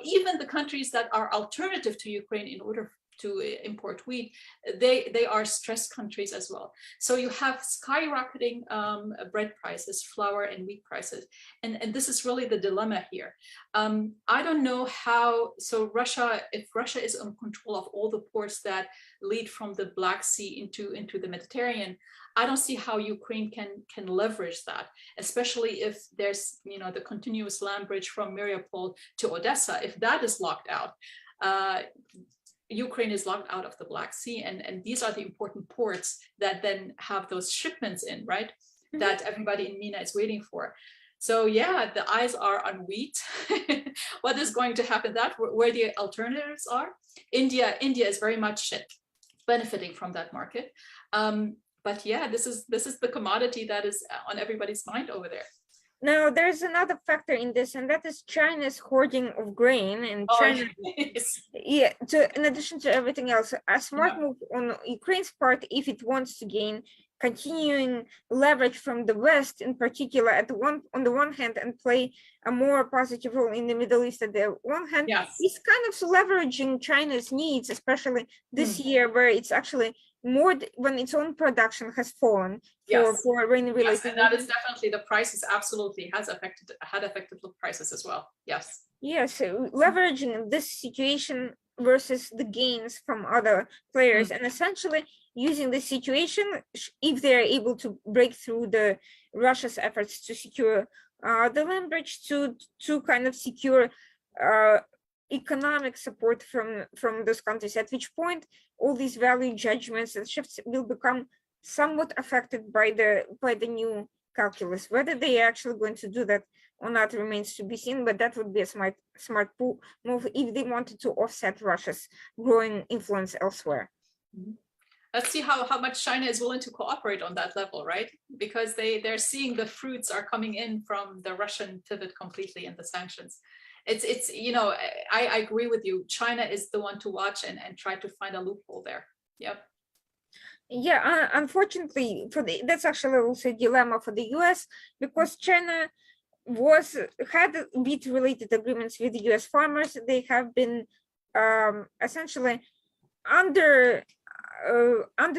even the countries that are alternative to Ukraine in order to import wheat, they are stressed countries as well. So you have skyrocketing bread prices, flour and wheat prices, and this is really the dilemma here. I don't know how. So if Russia is in control of all the ports that lead from the Black Sea into the Mediterranean, I don't see how Ukraine can leverage that, especially if there's the continuous land bridge from Mariupol to Odessa. If that is locked out, Ukraine is locked out of the Black Sea, and these are the important ports that then have those shipments in, right? Mm-hmm. That everybody in MENA is waiting for. So yeah, the eyes are on wheat. What is going to happen? That where the alternatives are. India is very much benefiting from that market. But yeah, this is the commodity that is on everybody's mind over there. Now, there's another factor in this, and that is China's hoarding of grain. And China, yeah, in addition to everything else, a smart move on Ukraine's part, if it wants to gain continuing leverage from the West, in particular, on the one hand, and play a more positive role in the Middle East at the one hand, is kind of leveraging China's needs, especially this year, where it's actually more when its own production has fallen for rain related. Yes, and that is definitely the prices absolutely had affected the prices as well. Yes. Yes, so leveraging this situation versus the gains from other players, and essentially using the situation, if they're able to break through the Russia's efforts to secure the land bridge, to kind of secure economic support from those countries, at which point all these value judgments and shifts will become somewhat affected by the new calculus. Whether they are actually going to do that or not remains to be seen, but that would be a smart move if they wanted to offset Russia's growing influence elsewhere. Let's see how much China is willing to cooperate on that level, right? Because they're seeing the fruits are coming in from the Russian pivot completely in the sanctions. It's I agree with you. China is the one to watch and try to find a loophole there. Yep. Yeah, unfortunately, that's actually also a dilemma for the US, because China had wheat-related agreements with the US farmers. They have been essentially under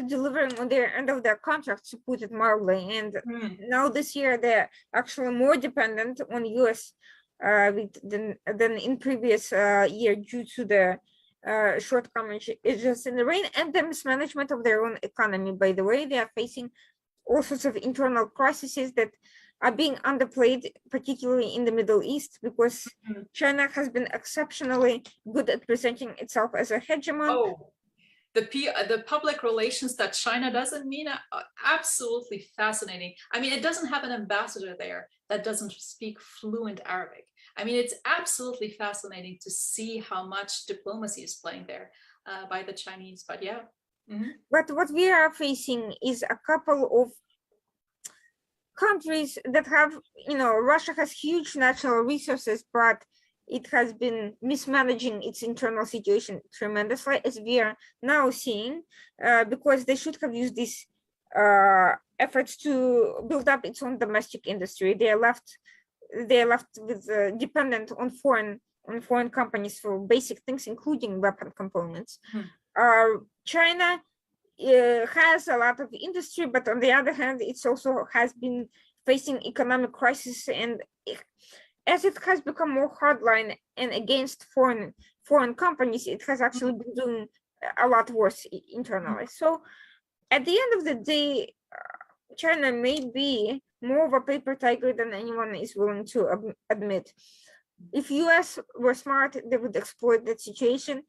delivering on their end of their contracts, to put it mildly. And now this year they're actually more dependent on US than in previous year, due to the shortcomings just in the rain and the mismanagement of their own economy. By the way, they are facing all sorts of internal crises that are being underplayed, particularly in the Middle East, because China has been exceptionally good at presenting itself as a hegemon. Oh, the public relations that China does in MENA are absolutely fascinating. I mean, it doesn't have an ambassador there that doesn't speak fluent Arabic. I mean, it's absolutely fascinating to see how much diplomacy is playing there by the Chinese. But yeah. But what we are facing is a couple of countries that have, Russia has huge natural resources, but it has been mismanaging its internal situation tremendously, as we are now seeing, because they should have used these efforts to build up its own domestic industry. They are left with dependent on foreign companies for basic things, including weapon components. China has a lot of industry, but on the other hand, it's also has been facing economic crisis, and as it has become more hardline and against foreign companies, it has actually been doing a lot worse internally. So at the end of the day, China may be more of a paper tiger than anyone is willing to admit. If US were smart, they would exploit that situation.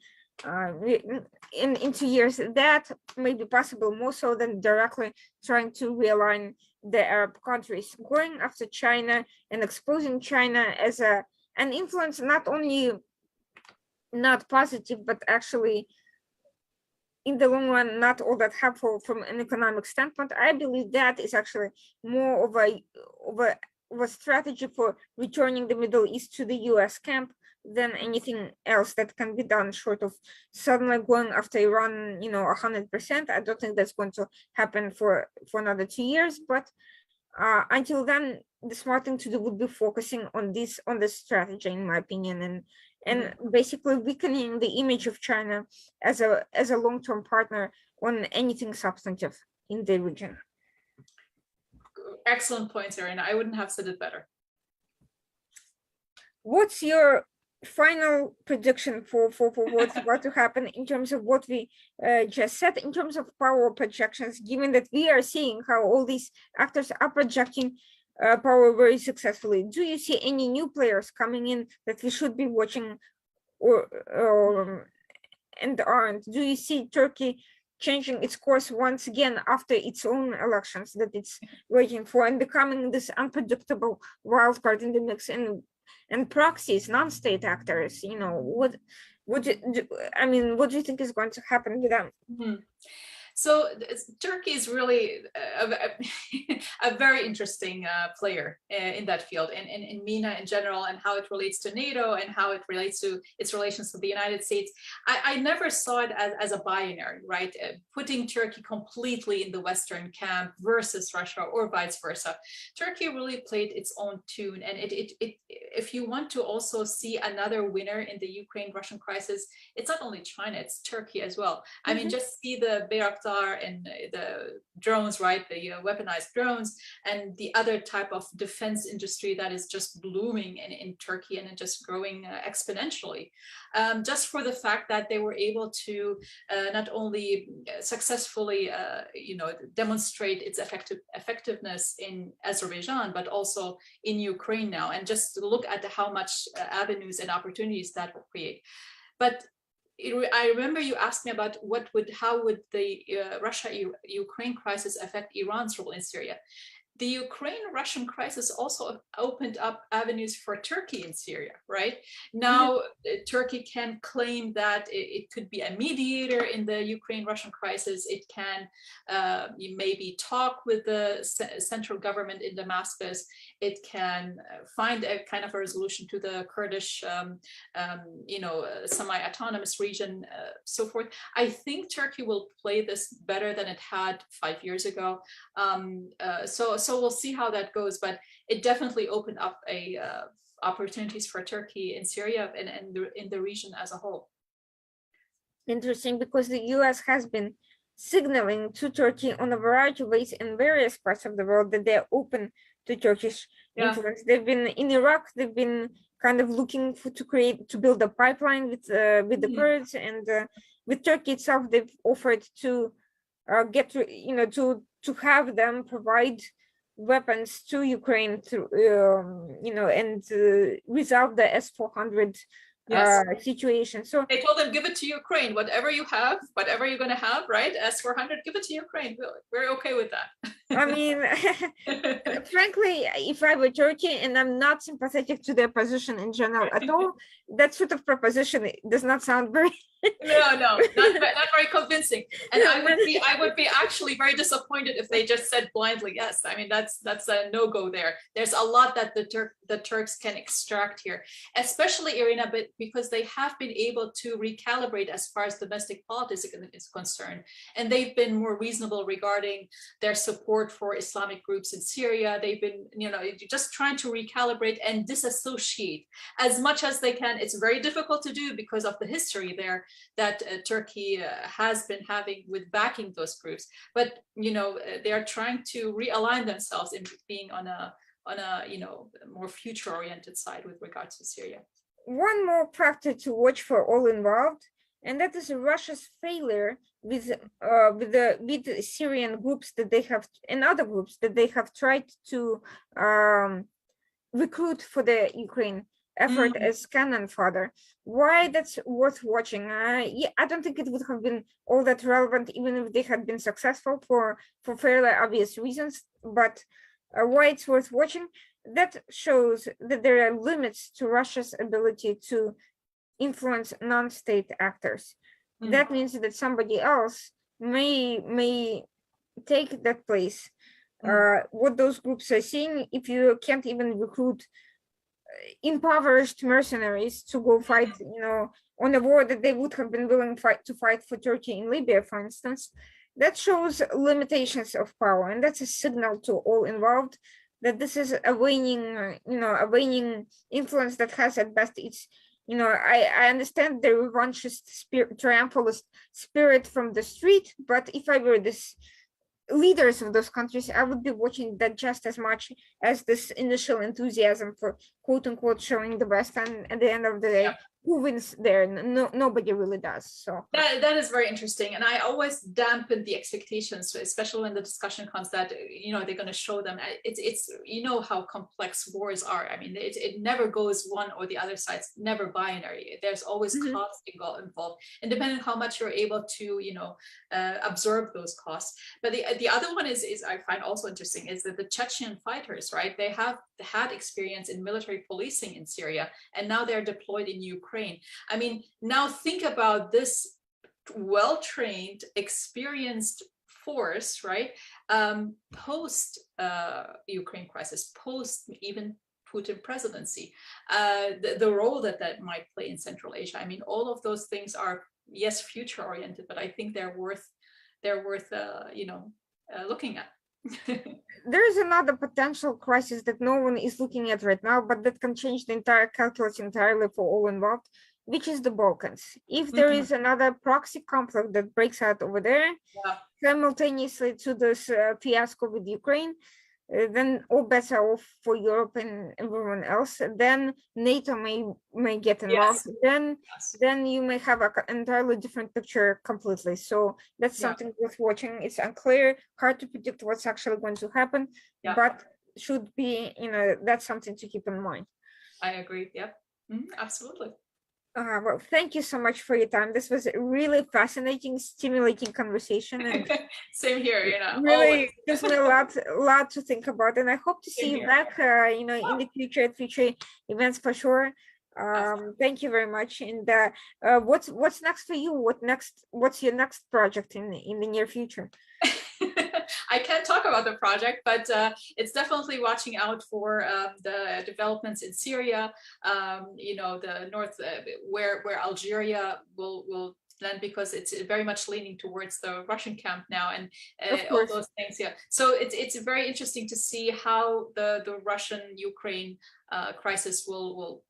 In 2 years, that may be possible more so than directly trying to realign the Arab countries, going after China and exposing China as an influence, not only not positive, but actually in the long run, not all that helpful from an economic standpoint. I believe that is actually more of a strategy for returning the Middle East to the US camp than anything else that can be done short of suddenly going after Iran, 100%. I don't think that's going to happen for another 2 years, but until then, the smart thing to do would be focusing on this strategy, in my opinion, and basically weakening the image of China as a long-term partner on anything substantive in the region. Excellent points, Irina. I wouldn't have said it better. What's your final prediction for what's about to happen in terms of what we just said, in terms of power projections, given that we are seeing how all these actors are projecting power very successfully? Do you see any new players coming in that we should be watching and aren't? Do you see Turkey changing its course once again after its own elections that it's waiting for and becoming this unpredictable wild card in the mix, and proxies, non-state actors? What do you think is going to happen with them? So Turkey is really a very interesting player in that field, and in MENA in general, and how it relates to NATO and how it relates to its relations with the United States. I never saw it as a binary, right? Putting Turkey completely in the Western camp versus Russia or vice versa. Turkey really played its own tune, and if you want to also see another winner in the Ukraine-Russian crisis, it's not only China, it's Turkey as well. I mean, just see the Bayraktar and the drones, right? The weaponized drones and the other type of defense industry that is just blooming in Turkey and just growing exponentially. Just for the fact that they were able to not only successfully, demonstrate its effectiveness in Azerbaijan, but also in Ukraine now, and just look at how much avenues and opportunities that will create. But I remember you asked me about how would the Russia-Ukraine crisis affect Iran's role in Syria. The Ukraine-Russian crisis also opened up avenues for Turkey in Syria, right? Now, Turkey can claim that it could be a mediator in the Ukraine-Russian crisis. It can maybe talk with the central government in Damascus. It can find a kind of a resolution to the Kurdish, semi-autonomous region, so forth. I think Turkey will play this better than it had 5 years ago. So we'll see how that goes, but it definitely opened up opportunities for Turkey in Syria and in the region as a whole. Interesting, because the US has been signaling to Turkey on a variety of ways in various parts of the world that they're open to Turkish influence. They've been in Iraq, they've been kind of looking to build a pipeline with the Kurds, and with Turkey itself, they've offered to to have them provide weapons to Ukraine through, and resolve the S-400 situation. So they told them, give it to Ukraine, whatever you have, whatever you're going to have, right? S-400, give it to Ukraine. We're okay with that. I mean, frankly, if I were Turkey, and I'm not sympathetic to their position in general at all, that sort of proposition does not sound very not very convincing. And I would be actually very disappointed if they just said blindly yes. I mean, that's a no-go there. There's a lot that the Turks can extract here, especially Irina, but because they have been able to recalibrate as far as domestic politics is concerned, and they've been more reasonable regarding their support for Islamic groups in Syria. They've been, just trying to recalibrate and disassociate as much as they can. It's very difficult to do because of the history there that Turkey has been having with backing those groups. But they are trying to realign themselves in being on a more future-oriented side with regards to Syria. One more factor to watch for all involved, and that is Russia's failure with the Syrian groups that they have, and other groups that they have tried to recruit for the Ukraine. effort as cannon fodder. Why that's worth watching? Yeah, I don't think it would have been all that relevant even if they had been successful for fairly obvious reasons. But why it's worth watching? That shows that there are limits to Russia's ability to influence non-state actors. That means that somebody else may take that place. What those groups are seeing, if you can't even recruit impoverished mercenaries to go fight, on a war that they would have been willing to fight for Turkey in Libya, for instance, that shows limitations of power, and that's a signal to all involved that this is a waning influence that has at best its, I understand the revanchist spirit, triumphalist spirit from the street, but if I were this leaders of those countries, I would be watching that just as much as this initial enthusiasm for quote unquote showing the best. And at the end of the day, who wins there? No, nobody really does. So that is very interesting, and I always dampen the expectations, especially when the discussion comes that they're going to show them. It's how complex wars are. I mean, it never goes one or the other side. It's never binary. There's always costs involved, and depending on how much you're able to absorb those costs. But the other one is I find also interesting is that the Chechen fighters, right? They have had experience in military policing in Syria, and now they're deployed in Ukraine. I mean, now think about this well-trained, experienced force, right? Post Ukraine crisis, post even Putin presidency, the role that might play in Central Asia. I mean, all of those things are, yes, future-oriented, but I think they're worth looking at. There is another potential crisis that no one is looking at right now, but that can change the entire calculus entirely for all involved, which is the Balkans. If there is another proxy conflict that breaks out over there, simultaneously to this fiasco with Ukraine, then all bets are off for Europe and everyone else. Then NATO may get involved. Then you may have an entirely different picture completely. So that's something worth watching. It's unclear, hard to predict what's actually going to happen, but should be, that's something to keep in mind. I agree. Yep. Absolutely. Well, thank you so much for your time. This was a really fascinating, stimulating conversation, and same here. Really gives me a lot to think about. And I hope to see you back, in the future at future events for sure. Thank you very much. And what's next for you? What's your next project in the near future? I can't talk about the project, but it's definitely watching out for the developments in Syria, the north, where Algeria will land, because it's very much leaning towards the Russian camp now, and all those things. Yeah, so it's very interesting to see how the Russian-Ukraine crisis will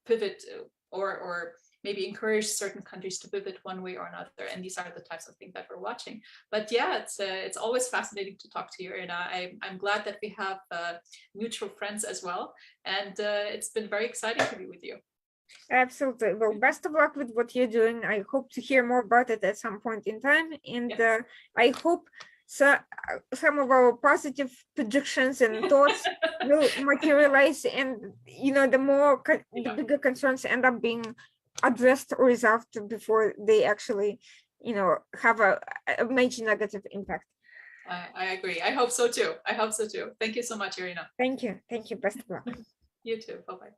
pivot or maybe encourage certain countries to pivot one way or another. And these are the types of things that we're watching. But yeah, it's always fascinating to talk to you, and I'm glad that we have mutual friends as well. And it's been very exciting to be with you. Absolutely. Well, best of luck with what you're doing. I hope to hear more about it at some point in time. And I hope some of our positive predictions and thoughts will materialize, and the bigger concerns end up being addressed or resolved before they actually have a major negative impact. I agree. I hope so too. Thank you so much, Irina. Thank you. Best of luck. You too. Bye-bye.